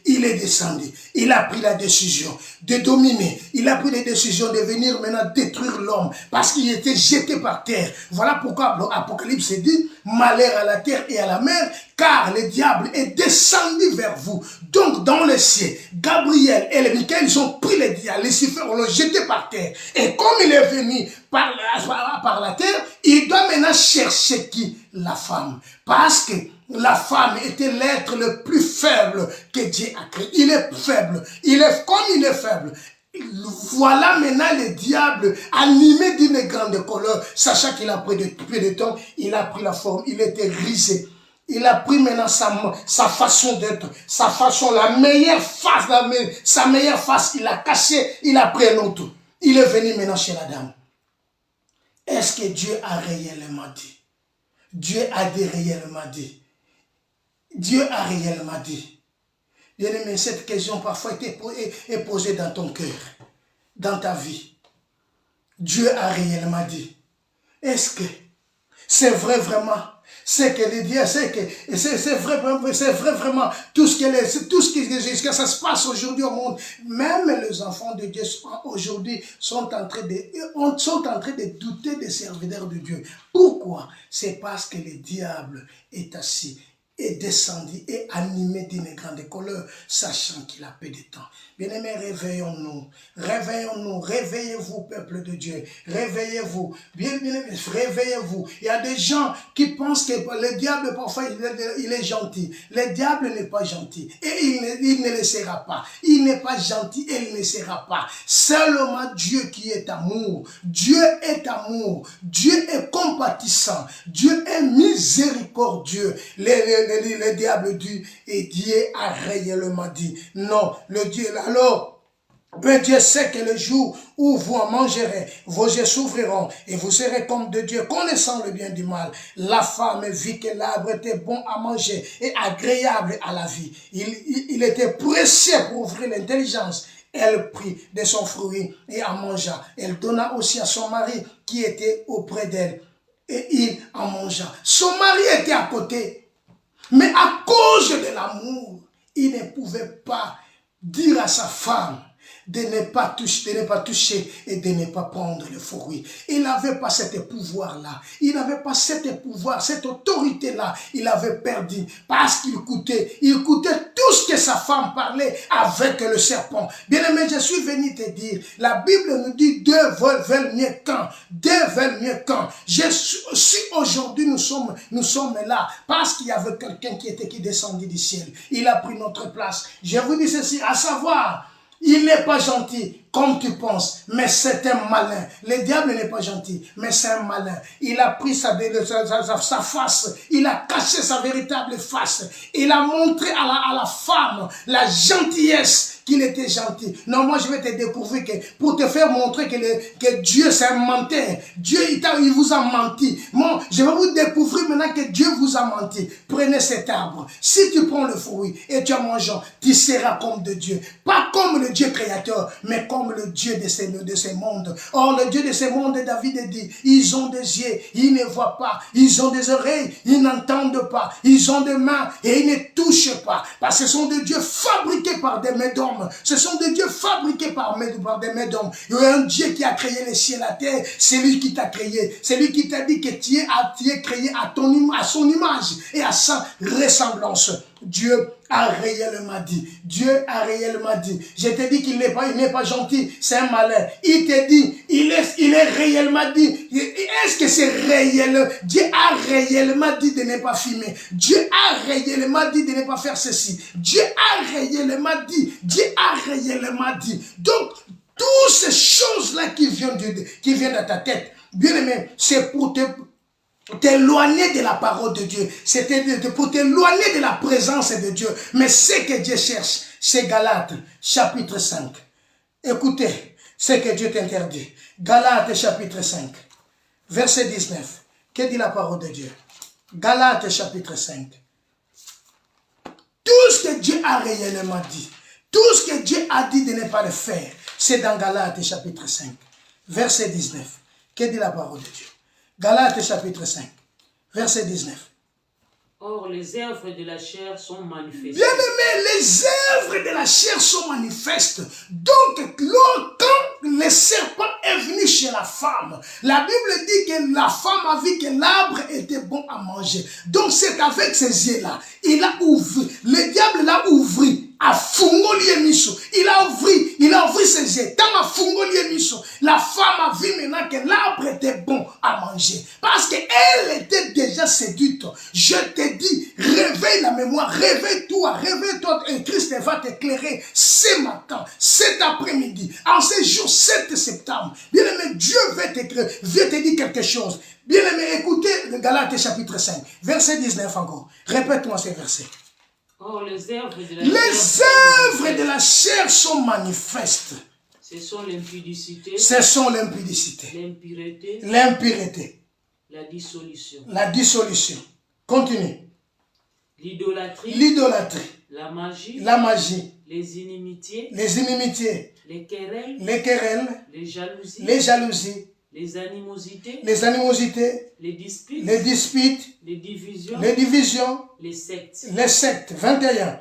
il est descendu. Il a pris la décision de dominer. Il a pris la décision de venir maintenant détruire l'homme parce qu'il était jeté par terre. Voilà pourquoi l'Apocalypse dit malheur à la terre et à la mer, car le diable est descendu vers vous. Donc dans le ciel, Gabriel et les Michael, ils ont pris le diable, Lucifer, on l'a jeté par terre. Et comme il est venu par la terre, il doit maintenant chercher qui? La femme. Parce que la femme était l'être le plus faible que Dieu a créé. Il est faible. Comme il est faible. Voilà maintenant le diable animé d'une grande colère, sachant qu'il a pris depuis de temps, il a pris la forme, il était risé. Il a pris maintenant sa façon d'être, sa façon, sa meilleure face, il a caché, il a pris un autre. Il est venu maintenant chez la dame. Est-ce que Dieu a réellement dit? Dieu a réellement dit. Dieu a réellement dit. Bien-aimé, cette question parfois est posée dans ton cœur, dans ta vie. Dieu a réellement dit. Est-ce que c'est vrai vraiment? C'est que les dieux, c'est vrai vraiment tout ce que ça se passe aujourd'hui au monde. Même les enfants de Dieu aujourd'hui sont en train de douter des serviteurs de Dieu. Pourquoi? C'est parce que le diable est assis. est descendu et animé d'une grande colère, sachant qu'il a peu de temps. Bien-aimés, réveillons-nous, réveillons-nous, réveillez-vous, peuple de Dieu, réveillez-vous, bien-aimés, réveillez-vous. Il y a des gens qui pensent que le diable, parfois, il est gentil. Le diable n'est pas gentil et il ne le sera pas. Il n'est pas gentil et il ne le sera pas. Seulement Dieu qui est amour. Dieu est amour. Dieu est compatissant. Dieu est miséricordieux. Le diable dit, et Dieu a réellement dit, non, le Dieu, alors, ben Dieu sait que le jour où vous en mangerez, vos yeux s'ouvriront et vous serez comme de Dieu, connaissant le bien du mal. La femme vit que l'arbre était bon à manger et agréable à la vie. Il était précieux pour ouvrir l'intelligence. Elle prit de son fruit et en mangea. Elle donna aussi à son mari qui était auprès d'elle. Et il en mangea. Son mari était à côté. Mais à cause de l'amour, il ne pouvait pas dire à sa femme de ne pas toucher et de ne pas prendre le fruit. Il n'avait pas ce pouvoir-là. Il n'avait pas ce pouvoir, cette autorité-là. Il avait perdu parce qu'il écoutait tout ce que sa femme parlait avec le serpent. Bien-aimé, je suis venu te dire, la Bible nous dit deux veulent mieux qu'un. Deux veulent mieux qu'un. Si aujourd'hui nous sommes là, parce qu'il y avait quelqu'un qui descendit du ciel. Il a pris notre place. Je vous dis ceci, à savoir, il n'est pas gentil comme tu penses, mais c'est un malin. Le diable n'est pas gentil, mais c'est un malin. Il a pris sa face, il a caché sa véritable face. Il a montré à la femme la gentillesse qu'il était gentil. Non, moi je vais te découvrir que pour te faire montrer que Dieu c'est un menteur. Dieu il vous a menti. Moi, je vais vous découvrir maintenant que Dieu vous a menti. Prenez cet arbre. Si tu prends le fruit et tu en manges, tu seras comme de Dieu. Pas comme le Dieu créateur, mais comme le Dieu de ces mondes. Or, le Dieu de ces mondes, David dit, ils ont des yeux, ils ne voient pas. Ils ont des oreilles, ils n'entendent pas. Ils ont des mains et ils ne touchent pas. Parce que ce sont des dieux fabriqués par des mains d'hommes. Ce sont des dieux fabriqués par des mains d'hommes. Il y a un Dieu qui a créé les cieux et la terre. C'est lui qui t'a créé. C'est lui qui t'a dit que tu es créé à son image et à sa ressemblance. Dieu a réellement dit. Dieu a réellement dit. Je te dis qu'il n'est pas gentil. C'est un malin. Il te dit, il est réellement dit. Est-ce que c'est réel? Dieu a réellement dit de ne pas fumer. Dieu a réellement dit de ne pas faire ceci. Dieu a réellement dit. Dieu a réellement dit. Donc, toutes ces choses-là qui viennent de ta tête, bien aimé, c'est pour t'éloigner de la parole de Dieu. C'était pour t'éloigner de la présence de Dieu. Mais ce que Dieu cherche, c'est Galates, chapitre 5. Écoutez ce que Dieu t'interdit. Galates, chapitre 5, verset 19. Que dit la parole de Dieu? Galates, chapitre 5. Tout ce que Dieu a réellement dit, tout ce que Dieu a dit de ne pas le faire, c'est dans Galates, chapitre 5, verset 19. Que dit la parole de Dieu? Galates chapitre 5, verset 19. Or, les œuvres de la chair sont manifestes. Bien-aimés, les œuvres de la chair sont manifestes. Donc, quand le serpent est venu chez la femme, la Bible dit que la femme a vu que l'arbre était bon à manger. Donc, c'est avec ses yeux-là, il a ouvert, le diable l'a ouvert. A fungoli miso. Il a ouvert ses yeux. Tant a fungoli miso. La femme a vu maintenant que l'arbre était bon à manger. Parce qu'elle était déjà séduite. Je te dis, réveille la mémoire, réveille-toi, et Christ va t'éclairer ce matin, cet après-midi, en ce jour 7 septembre. Bien-aimé, Dieu veut t'éclairer, veut te dire quelque chose. Bien-aimé, écoutez le Galates chapitre 5, verset 19 encore. Répète-moi ces versets. Or, les œuvres de la chair sont manifestes. Ce sont l'impudicité. Ce sont l'impudicité. L'impureté. L'impureté. La dissolution. La dissolution. Continue. L'idolâtrie. L'idolâtrie. La magie. La magie. Les inimitiés. Les inimitiés. Les querelles. Les querelles. Les jalousies. Les jalousies. Les animosités. Les animosités. Les disputes. Les disputes. Les divisions. Les divisions. Les sectes. Les sectes. 21.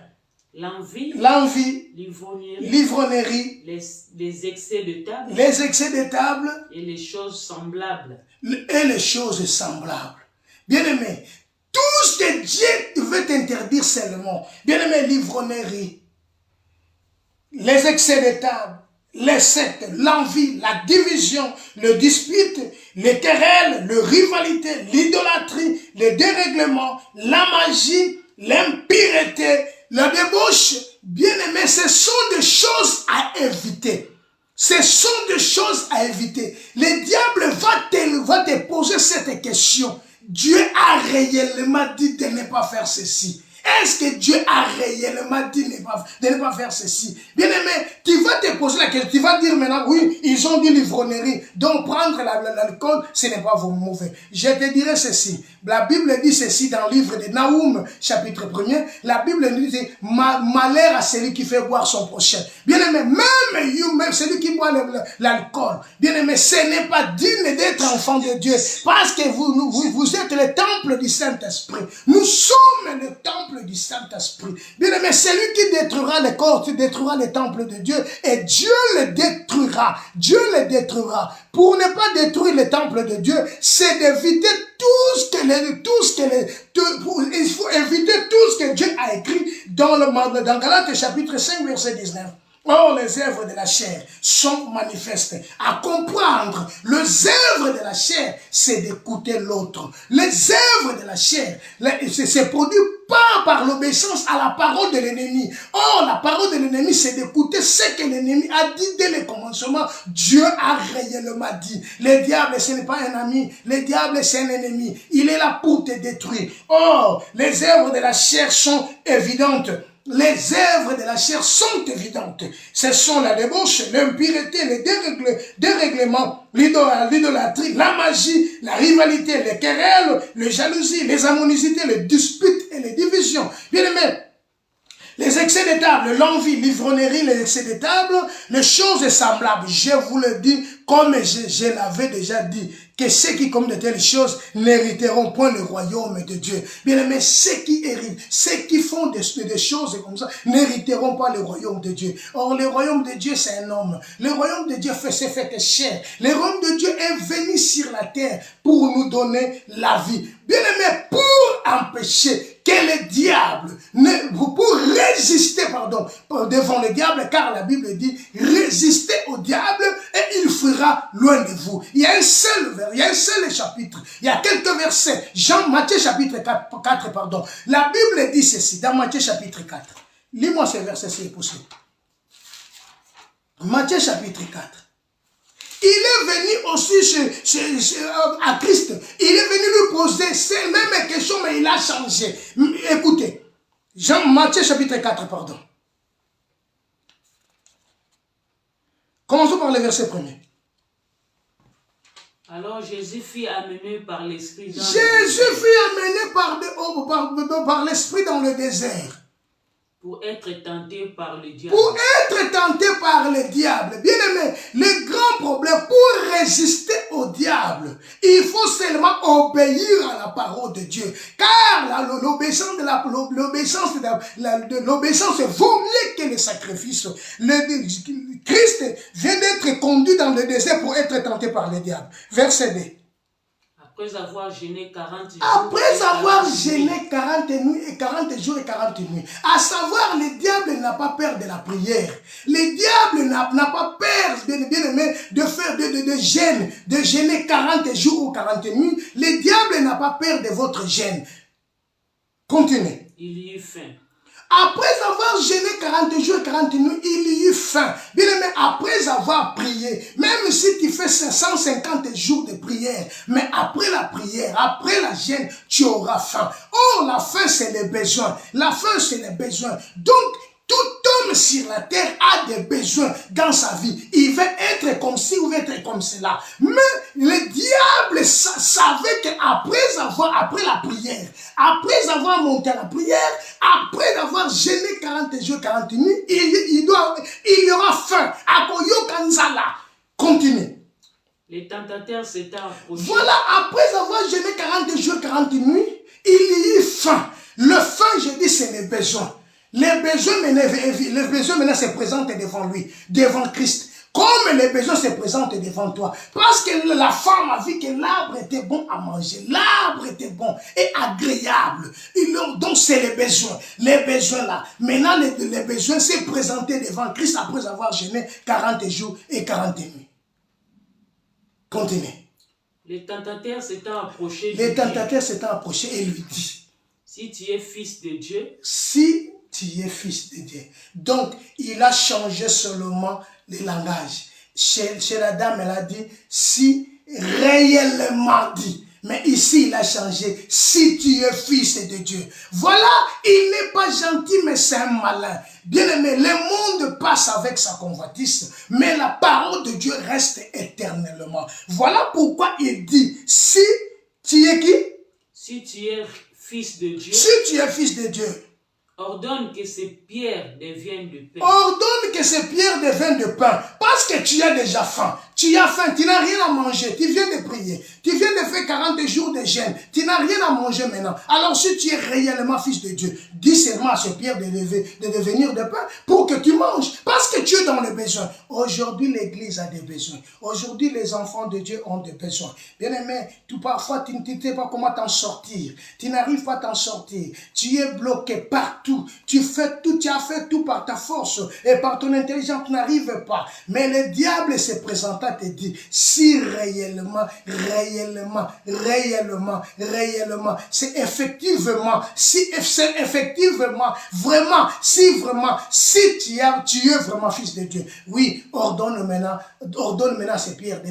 L'envie. L'envie. L'ivrognerie. L'ivronnerie. Les excès de table. Les excès de table. Et les choses semblables. Et les choses semblables. Bien-aimés, tout ce que Dieu veut t'interdire seulement. Bien-aimé, l'ivrognerie, les excès de table, les sectes, l'envie, la division, le dispute, les querelles, le rivalité, l'idolâtrie, le dérèglement, la magie, l'impureté, la débauche, bien-aimé, ce sont des choses à éviter. Ce sont des choses à éviter. Le diable va te poser cette question. Dieu a réellement dit de ne pas faire ceci. Est-ce que Dieu a réellement dit de ne pas faire ceci? Bien-aimé, tu vas te poser la question, tu vas dire maintenant, oui, ils ont dit l'ivrognerie, donc prendre l'alcool, ce n'est pas mauvais. Je te dirai ceci, la Bible dit ceci dans le livre de Naoum, chapitre 1er, la Bible dit, malheur à celui qui fait boire son prochain. Bien-aimé, même celui qui boit l'alcool, bien-aimé, ce n'est pas digne d'être enfant de Dieu, parce que vous êtes le temple du Saint-Esprit. Nous sommes le temple du Saint-Esprit. Bien-aimé, celui qui détruira le corps, tu détruiras le temple de Dieu et Dieu le détruira. Dieu le détruira. Pour ne pas détruire le temple de Dieu, c'est d'éviter il faut éviter tout ce que Dieu a écrit dans Galates chapitre 5 verset 19. Or, les œuvres de la chair sont manifestes. À comprendre, les œuvres de la chair, c'est d'écouter l'autre. Les œuvres de la chair, c'est produit pas par l'obéissance à la parole de l'ennemi. Or, la parole de l'ennemi, c'est d'écouter ce que l'ennemi a dit dès le commencement. Dieu a réellement dit. Le diable, ce n'est pas un ami. Le diable, c'est un ennemi. Il est là pour te détruire. Or, les œuvres de la chair sont évidentes. Les œuvres de la chair sont évidentes. Ce sont la débauche, l'impureté, le dérèglement, l'idolâtrie, la magie, la rivalité, les querelles, les jalousies, les amonisités, les disputes et les divisions. Bien aimé, les excès de table, l'envie, l'ivrognerie, les excès de table, les choses semblables. Je vous le dis, comme je l'avais déjà dit, que ceux qui commettent de telles choses n'hériteront point le royaume de Dieu. Bien aimé, ceux qui héritent, ceux qui font des choses comme ça, n'hériteront pas le royaume de Dieu. Or, le royaume de Dieu, c'est un homme. Le royaume de Dieu s'est fait chair. Le royaume de Dieu est venu sur la terre pour nous donner la vie. Bien aimé, pour empêcher que le diable, pour résister, devant le diable, car la Bible dit, résistez au diable et il fuira loin de vous. Il y a un seul chapitre, il y a quelques versets. Matthieu chapitre 4, pardon. La Bible dit ceci, dans Matthieu chapitre 4. Lis-moi ce verset s'il est possible. Matthieu chapitre 4. Il est venu aussi à Christ. Il est venu lui poser ces mêmes questions, mais il a changé. Écoutez, Matthieu chapitre 4, pardon. Commençons par le verset 1er. Alors Jésus fut amené par l'Esprit dans par l'Esprit dans le désert. Pour être tenté par le diable. Pour être tenté par le diable. Bien aimé, le grand problème, pour résister au diable, il faut seulement obéir à la parole de Dieu. Car l'obéissance vaut mieux que le sacrifice. Christ vient d'être conduit dans le désert pour être tenté par le diable. Verset 2. Après avoir jeûné 40 jours. Après avoir jeûné 40 jours et 40 nuits. À savoir, le diable n'a pas peur de la prière. Le diable n'a pas peur, bien aimé, de faire de jeûner 40 jours ou 40 nuits. Le diable n'a pas peur de votre jeûne. Continuez. Il y eut faim. Après avoir jeûné 40 jours et 40 nuits, il y eut faim. Bien aimé, après avoir prié, même si tu fais 550 jours de prière, mais après la prière, après la jeûne, tu auras faim. Oh, la faim, c'est les besoins. La faim, c'est les besoins. Donc, tout homme sur la terre a des besoins dans sa vie. Il veut être comme ci ou veut être comme cela. Mais le diable savait qu'après la prière, après avoir monté à la prière, après avoir jeûné 40 jours, 40 nuits, il y aura faim. Akoyo Kanzala. Continue. Les tentateurs s'étaient approchés. Voilà, après avoir jeûné 40 jours, 40 nuits, il y eut faim. Le faim, je dis, c'est les besoins. Les besoins maintenant se présentent devant lui, devant Christ. Comme les besoins se présentent devant toi. Parce que la femme a vu que l'arbre était bon à manger. L'arbre était bon et agréable. Donc c'est les besoins. Les besoins là. Maintenant les besoins s'est présenté devant Christ après avoir jeûné 40 jours et 40 nuits. Continuez. Les tentateurs s'étant approchés. Les tentateurs s'étant approchés et lui dit. Si tu es fils de Dieu. Si tu es fils de Dieu. Donc, il a changé seulement le langage. Chez la dame, elle a dit, si réellement dit. Mais ici, il a changé, si tu es fils de Dieu. Voilà, il n'est pas gentil, mais c'est un malin. Bien aimé, le monde passe avec sa convoitise, mais la parole de Dieu reste éternellement. Voilà pourquoi il dit, si tu es qui? Si tu es fils de Dieu. Si tu es fils de Dieu. Ordonne que ces pierres deviennent de pain. Ordonne que ces pierres deviennent de pain. Parce que tu as déjà faim. Tu as faim, tu n'as rien à manger. Tu viens de prier. Tu viens de faire 40 jours de jeûne. Tu n'as rien à manger maintenant. Alors si tu es réellement fils de Dieu, dis seulement à ces pierres de devenir de pain pour que tu manges. Parce que tu es dans le besoin. Aujourd'hui, l'église a des besoins. Aujourd'hui, les enfants de Dieu ont des besoins. Bien aimé, parfois tu ne sais pas comment t'en sortir. Tu n'arrives pas à t'en sortir. Tu es bloqué partout. Tu as fait tout par ta force et par ton intelligence, tu n'arrives pas. Mais le diable se présenta et te dit, si réellement, c'est effectivement, vraiment, si tu es vraiment fils de Dieu, oui, ordonne maintenant à ces pierres de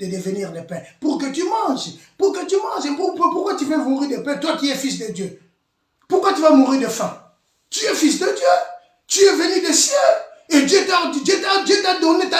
devenir des pains. Pour que tu manges. Pourquoi tu veux mourir de pain, toi qui es fils de Dieu? Pourquoi tu vas mourir de faim? Tu es fils de Dieu. Tu es venu des cieux. Et Dieu t'a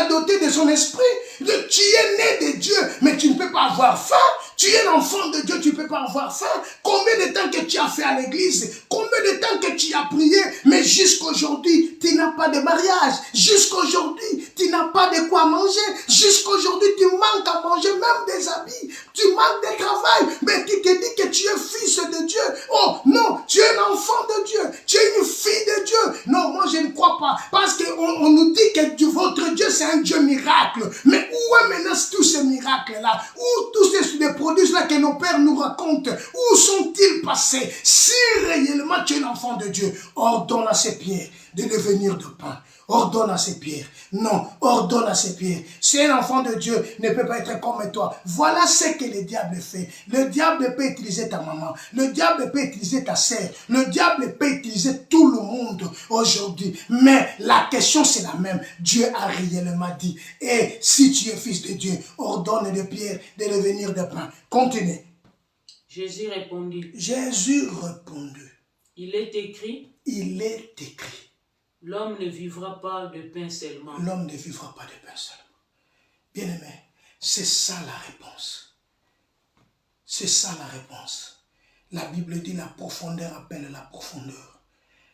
doté de son esprit. Tu es né de Dieu, mais tu ne peux pas avoir faim. Tu es l'enfant de Dieu, tu ne peux pas avoir faim. Combien de temps que tu as fait à l'église? Combien de temps que tu as prié? Mais jusqu'aujourd'hui, tu n'as pas de mariage. Jusqu'aujourd'hui, tu n'as pas de quoi manger. Jusqu'aujourd'hui, tu manques à manger, même des habits. Tu manques de travail. Mais tu te dis que tu es fils de Dieu. Oh non, tu es un enfant de Dieu. Tu es une fille de Dieu. Non, moi je ne crois pas. Parce qu'on nous dit que votre Dieu c'est un Dieu miracle. Mais où est maintenant tous ces miracles-là? Où tous ces produits-là que nos pères nous racontent? Où sont-ils passés? Si réellement tu es l'enfant de Dieu, ordonne à ces pierres de devenir de pain. Ordonne à ces pierres. Non, ordonne à ces pierres. Si un enfant de Dieu ne peut pas être comme toi, voilà ce que le diable fait. Le diable peut utiliser ta maman. Le diable peut utiliser ta sœur. Le diable peut utiliser tout le monde aujourd'hui. Mais la question c'est la même. Dieu a réellement dit. Et si tu es fils de Dieu, ordonne de pierres de devenir de pain. Continue. Jésus répondit. Il est écrit. L'homme ne vivra pas de pain seulement. L'homme ne vivra pas de pain seulement. Bien-aimé, c'est ça la réponse. C'est ça la réponse. La Bible dit la profondeur appelle la profondeur.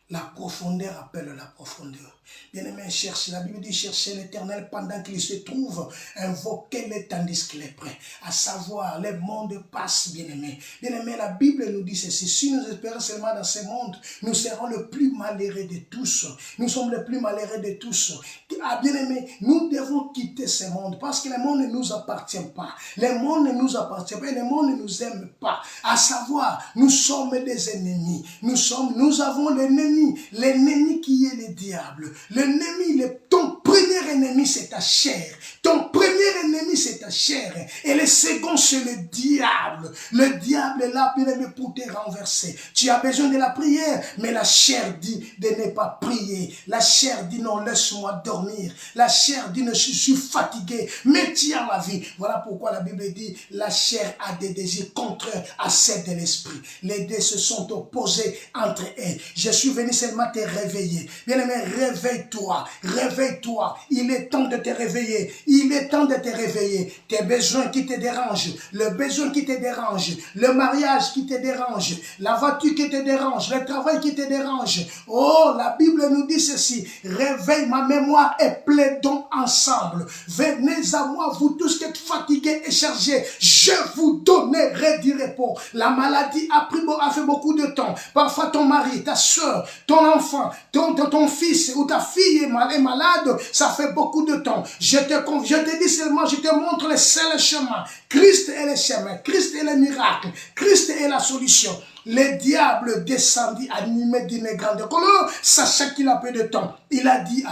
La profondeur appelle la profondeur. Bien-aimé, la Bible dit chercher l'Éternel pendant qu'il se trouve, invoquez-le tandis qu'il est prêt. À savoir, le monde passe, bien-aimé. Bien-aimé, la Bible nous dit ceci. Si nous espérons seulement dans ce monde, nous serons le plus malheureux de tous. Nous sommes le plus malheureux de tous. Ah, bien-aimé, nous devons quitter ce monde parce que le monde ne nous appartient pas. Le monde ne nous appartient pas et le monde ne nous aime pas. À savoir, nous sommes des ennemis. Nous avons l'ennemi qui est le diable. L'ennemi, ton premier ennemi, c'est ta chair. Ton premier ennemi, c'est ta chair. Et le second, c'est le diable. Le diable est là pour te renverser. Tu as besoin de la prière, mais la chair dit de ne pas prier. La chair dit non, laisse-moi dormir. La chair dit je suis fatigué, mais tu as la vie. Voilà pourquoi la Bible dit la chair a des désirs contraires à celle de l'esprit. Les deux se sont opposés entre eux. Je suis venu seulement te réveiller. Bien-aimé, réveille-toi. Réveille-toi. Il est temps de te réveiller. Il est temps de te réveiller. tes besoins qui te dérangent, le besoin qui te dérange, le mariage qui te dérange, la voiture qui te dérange, le travail qui te dérange. Oh, la Bible nous dit ceci, réveille ma mémoire et plaidons ensemble. Venez à moi, vous tous qui êtes fatigués et chargés, je vous donnerai du repos. La maladie a fait beaucoup de temps. Parfois ton mari, ta soeur, ton enfant, ton fils ou ta fille est malade, ça fait beaucoup de temps. Je te dis seulement, je te montre le seul chemin. Christ est le chemin, Christ est le miracle, Christ est la solution. Le diable descendit animé d'une grande colère, sachant qu'il a peu de temps. Il a dit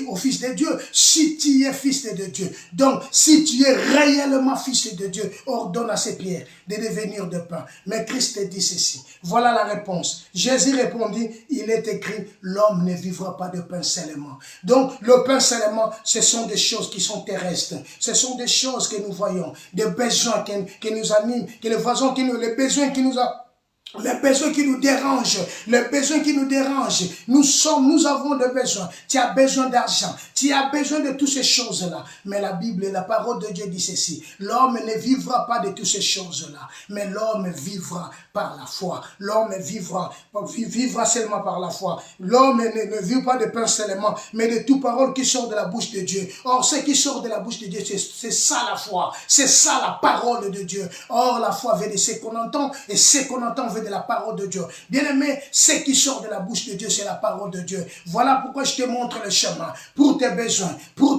au Fils de Dieu, si tu es Fils de Dieu, donc si tu es réellement Fils de Dieu, ordonne à ces pierres de devenir de pain. Mais Christ dit ceci, voilà la réponse. Jésus répondit, il est écrit, l'homme ne vivra pas de pain seulement. Donc le pain seulement, ce sont des choses qui sont terrestres, ce sont des choses que nous voyons, des besoins qui nous animent, les besoins qui nous dérangent, les besoins qui nous dérangent, nous avons des besoins. Tu as besoin d'argent, tu as besoin de toutes ces choses-là. Mais la Bible, la parole de Dieu dit ceci, l'homme ne vivra pas de toutes ces choses-là, mais l'homme vivra par la foi. L'homme vivra seulement par la foi. L'homme ne vit pas de pain seulement, mais de toute parole qui sort de la bouche de Dieu. Or, ce qui sort de la bouche de Dieu, c'est ça la foi, c'est ça la parole de Dieu. Or, la foi vient de ce qu'on entend, et ce qu'on entend vient de la parole de Dieu. Bien-aimé, ce qui sort de la bouche de Dieu, c'est la parole de Dieu. Voilà pourquoi je te montre le chemin pour tes besoins, pour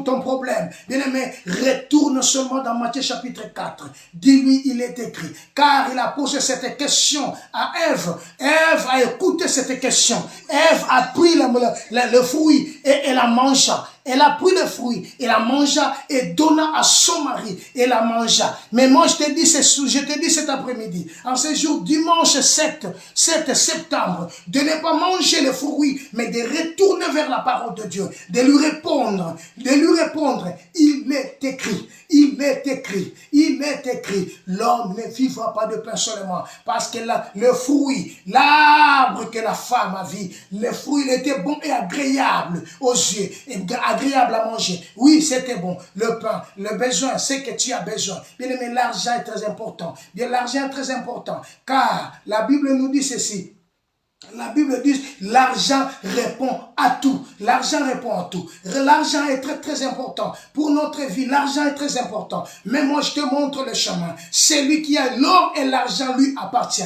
ton problème. Bien-aimé, retourne seulement dans Matthieu chapitre 4. Dis-lui, il est écrit. Car il a posé cette question à Ève. Ève a écouté cette question. Ève a pris le fruit et elle a mangé. Elle a pris le fruit, elle la mangea et donna à son mari, et la mangea. Mais moi, je te dis cet après-midi, en ce jour, dimanche 7 septembre, de ne pas manger le fruit, mais de retourner vers la parole de Dieu, de lui répondre, il est écrit, l'homme ne vivra pas de pain seulement, parce que le fruit, l'arbre que la femme a vu, le fruit, il était bon et agréable aux yeux, et agréable à manger. Oui, c'était bon. Le pain, le besoin, c'est que tu as besoin. Bien aimé, l'argent est très important. Bien, l'argent est très important. Car la Bible nous dit ceci. La Bible dit, l'argent répond à tout. L'argent répond à tout. L'argent est très très important. Pour notre vie, l'argent est très important. Mais moi, je te montre le chemin. Celui qui a l'or et l'argent lui appartient.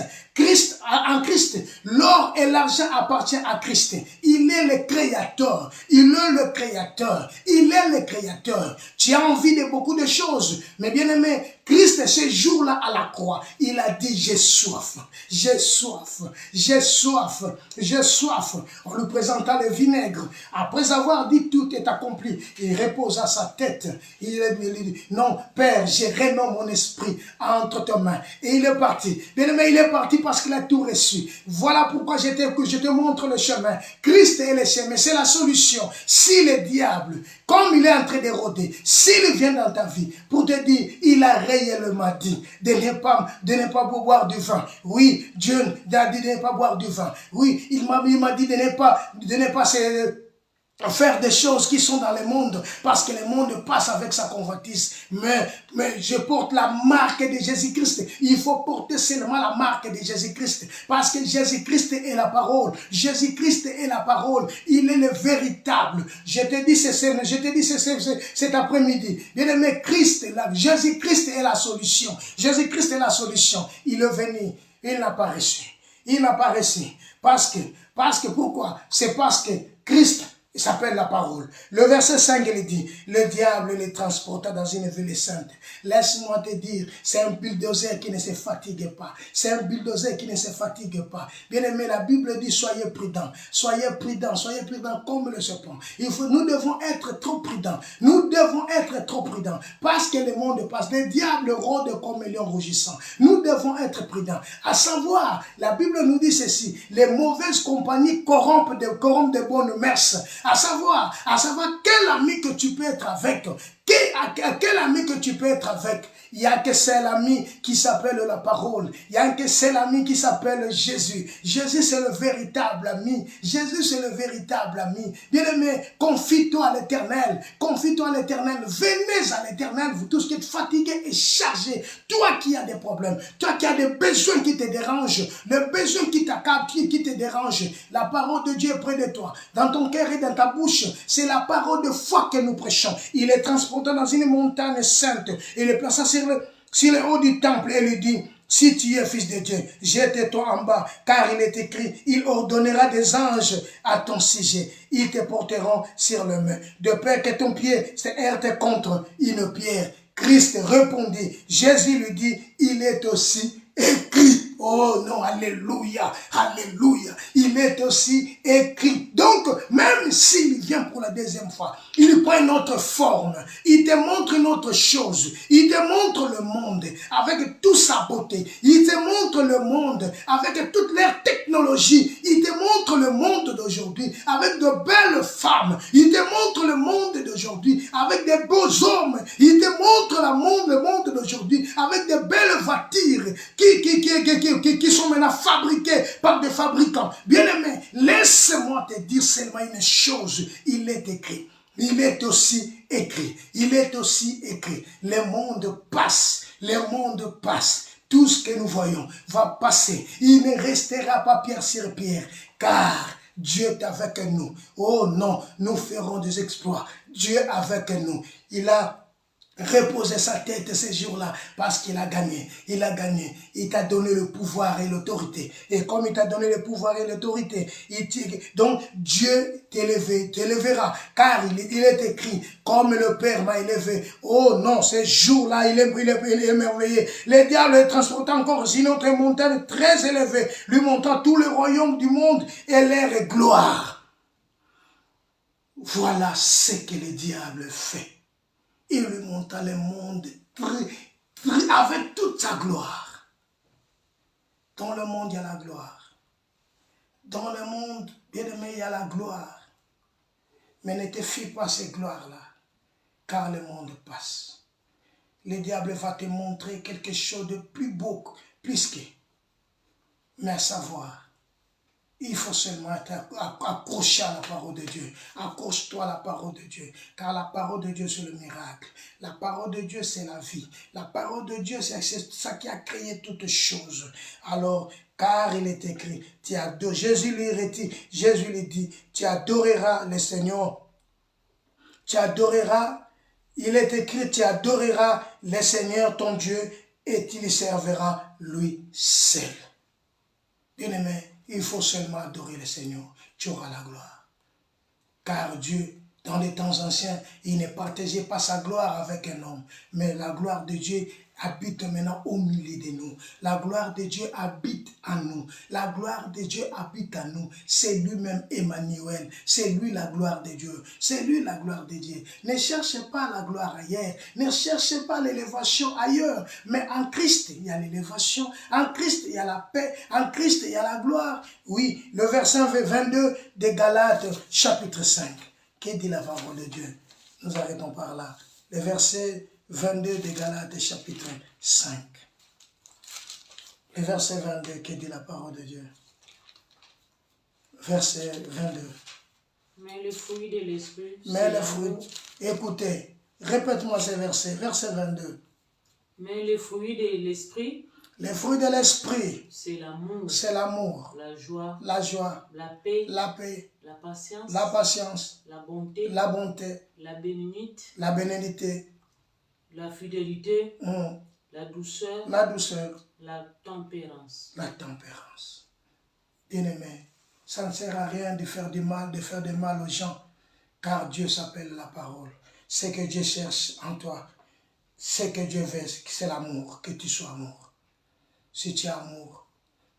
En Christ, l'or et l'argent appartiennent à Christ. Il est le créateur. Il est le créateur. Il est le créateur. Tu as envie de beaucoup de choses. Mais bien aimé, Christ, ce jour-là à la croix, il a dit, j'ai soif. J'ai soif. J'ai soif. J'ai soif. On lui présenta le vinaigre. Après avoir dit tout est accompli, il reposa sa tête. Il dit, non, Père, j'ai renommé mon esprit entre tes mains. Et il est parti. Bien aimé, il est parti parce qu'il a tout reçu. Voilà pourquoi je te montre le chemin. Christ est le chemin, c'est la solution. Si le diable, comme il est en train de rôder, s'il vient dans ta vie pour te dire, il a réellement dit de ne pas boire du vin. Oui, Dieu a dit de ne pas boire du vin. Oui, il m'a dit de ne pas faire des choses qui sont dans le monde, parce que le monde passe avec sa convoitise. Mais je porte la marque de Jésus-Christ. Il faut porter seulement la marque de Jésus-Christ, parce que Jésus-Christ est la parole. Jésus-Christ est la parole. Il est le véritable. Je te dis cet après-midi. Bien aimé, Jésus-Christ est la solution. Jésus-Christ est la solution. Il est venu. Il n'a pas reçu. Il n'a pas reçu. Parce que pourquoi? C'est parce que Christ, il s'appelle la parole. Le verset 5, il dit, le diable les transporta dans une ville sainte. Laisse-moi te dire, c'est un bulldozer qui ne se fatigue pas. C'est un bulldozer qui ne se fatigue pas. Bien aimé, la Bible dit, soyez prudents. Soyez prudents comme le serpent. Nous devons être trop prudents. Nous devons être trop prudents. Parce que le monde passe. Le diable rôde comme un lion rougissant. Nous devons être prudents. À savoir, la Bible nous dit ceci, les mauvaises compagnies corrompent de bonnes mœurs. À savoir quel ami que tu peux être avec, Quel ami que tu peux être avec? Il n'y a que seul ami qui s'appelle la parole. Il n'y a que seul ami qui s'appelle Jésus. Jésus, c'est le véritable ami. Jésus, c'est le véritable ami. Bien-aimé, confie-toi à l'Éternel. Confie-toi à l'Éternel. Venez à l'Éternel, vous tous qui êtes fatigués et chargés. Toi qui as des problèmes, toi qui as des besoins qui te dérangent, le besoin qui t'accable, qui te dérange. La parole de Dieu est près de toi. Dans ton cœur et dans ta bouche, c'est la parole de foi que nous prêchons. Il est transporté dans une montagne sainte. Il est placé sur le haut du temple et lui dit, si tu es fils de Dieu, jette-toi en bas, car il est écrit, il ordonnera des anges à ton sujet. Ils te porteront sur le main, de peur que ton pied se heurte contre une pierre. Christ répondit, Jésus lui dit, il est aussi écrit. Oh non, alléluia, alléluia. Il est aussi écrit. Donc, même s'il vient pour la deuxième fois, il prend une autre forme. Il te montre une autre chose. Il te montre le monde avec toute sa beauté. Il te montre le monde avec toute leur technologie. Il te montre le monde d'aujourd'hui avec de belles femmes. Il te montre le monde d'aujourd'hui avec des beaux hommes. Il te montre le monde d'aujourd'hui avec de belles voitures qui sont maintenant fabriqués par des fabricants. Bien-aimé, laisse-moi te dire seulement une chose. Il est écrit. Il est aussi écrit. Il est aussi écrit. Le monde passe. Le monde passe. Tout ce que nous voyons va passer. Il ne restera pas pierre sur pierre. Car Dieu est avec nous. Oh non, nous ferons des exploits. Dieu est avec nous. Il a reposer sa tête ces jours-là parce qu'il a gagné. Il a gagné. Il t'a donné le pouvoir et l'autorité. Et comme il t'a donné le pouvoir et l'autorité, donc Dieu t'élèvera. Car il est écrit, comme le Père m'a élevé. Oh non, ces jours-là, il est merveilleux. Le diable est transporté encore sur notre montagne très élevée, lui montrant tout le royaume du monde et leur gloire. Voilà ce que le diable fait. Il lui montra le monde avec toute sa gloire. Dans le monde, il y a la gloire. Dans le monde, bien aimé, il y a la gloire. Mais ne te fie pas à ces gloires-là, car le monde passe. Le diable va te montrer quelque chose de plus beau, plus que. Mais à savoir, il faut seulement être accroché à la parole de Dieu. Accroche-toi à la parole de Dieu. Car la parole de Dieu, c'est le miracle. La parole de Dieu, c'est la vie. La parole de Dieu, c'est ça qui a créé toutes choses. Alors, car il est écrit, Jésus lui dit, tu adoreras le Seigneur. Tu adoreras, il est écrit, tu adoreras le Seigneur ton Dieu et tu lui serviras lui seul. Bien-aimé, il faut seulement adorer le Seigneur. Tu auras la gloire. Car Dieu, dans les temps anciens, il ne partageait pas sa gloire avec un homme. Mais la gloire de Dieu habite maintenant au milieu de nous. La gloire de Dieu habite en nous. La gloire de Dieu habite en nous. C'est lui-même Emmanuel. C'est lui la gloire de Dieu. C'est lui la gloire de Dieu. Ne cherchez pas la gloire ailleurs. Ne cherchez pas l'élévation ailleurs. Mais en Christ, il y a l'élévation. En Christ, il y a la paix. En Christ, il y a la gloire. Oui, le verset 22 de Galates, chapitre 5. Qu'est dit la parole de Dieu? Nous arrêtons par là. Le verset 22 de Galates, chapitre 5. Le verset 22, qu'est dit la parole de Dieu? Verset 22. Mais le fruit de l'esprit, mais le fruit, écoutez, répète-moi ce verset, verset 22. Mais le fruit de l'esprit, les fruits de l'esprit, c'est l'amour, la joie, la paix, la patience, la bonté, la bénignité, la fidélité, la douceur, la tempérance. Bien-aimé, ça ne sert à rien de faire du mal aux gens, car Dieu s'appelle la parole. Ce que Dieu cherche en toi, ce que Dieu veut, c'est l'amour, que tu sois amour. Si tu as amour,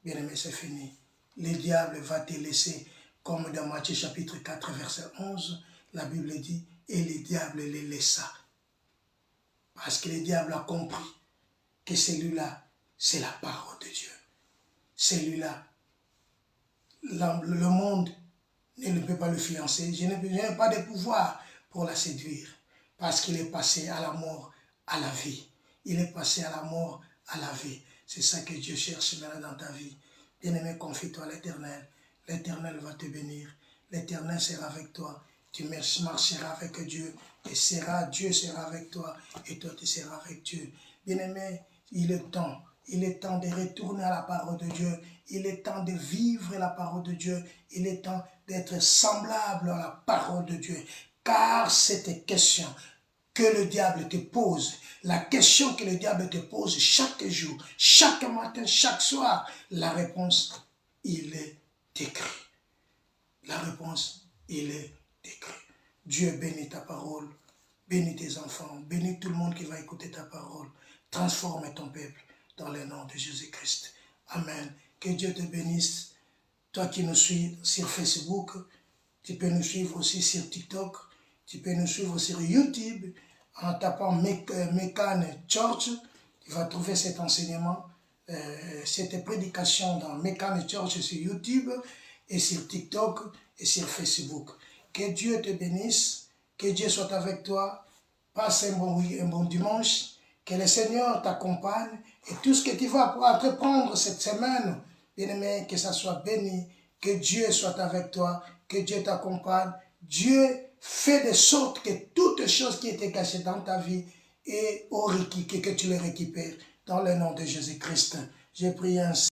bien-aimé, c'est fini. Le diable va te laisser, comme dans Matthieu chapitre 4, verset 11, la Bible dit, et le diable les laissa. Parce que le diable a compris que celui-là, c'est la parole de Dieu. Celui-là, le monde ne peut pas le fiancer. Je n'ai pas de pouvoir pour la séduire. parce qu'il est passé à la mort, à la vie. Il est passé à la mort, à la vie. C'est ça que Dieu cherche maintenant dans ta vie. Bien-aimé, confie-toi à l'Éternel. L'Éternel va te bénir. L'Éternel sera avec toi. Tu marcheras avec Dieu. Et Dieu sera avec toi. Et toi, tu seras avec Dieu. Bien-aimé, il est temps. Il est temps de retourner à la parole de Dieu. Il est temps de vivre la parole de Dieu. Il est temps d'être semblable à la parole de Dieu. Car cette question que le diable te pose, la question que le diable te pose chaque jour, chaque matin, chaque soir, la réponse, il est écrit. La réponse, il est écrit. Dieu bénit ta parole, bénit tes enfants, bénit tout le monde qui va écouter ta parole. Transforme ton peuple dans le nom de Jésus-Christ. Amen. Que Dieu te bénisse. Toi qui nous suis sur Facebook, tu peux nous suivre aussi sur TikTok, tu peux nous suivre sur YouTube en tapant Mekan Church. Tu vas trouver cet enseignement, cette prédication dans Mekan Church sur YouTube et sur TikTok et sur Facebook. Que Dieu te bénisse, que Dieu soit avec toi. Passe un bon dimanche. Que le Seigneur t'accompagne et tout ce que tu vas entreprendre cette semaine, bien-aimé, que ça soit béni, que Dieu soit avec toi, que Dieu t'accompagne. Dieu fait de sorte que toutes les choses qui étaient cachées dans ta vie et que tu les récupères dans le nom de Jésus-Christ. J'ai prié ainsi.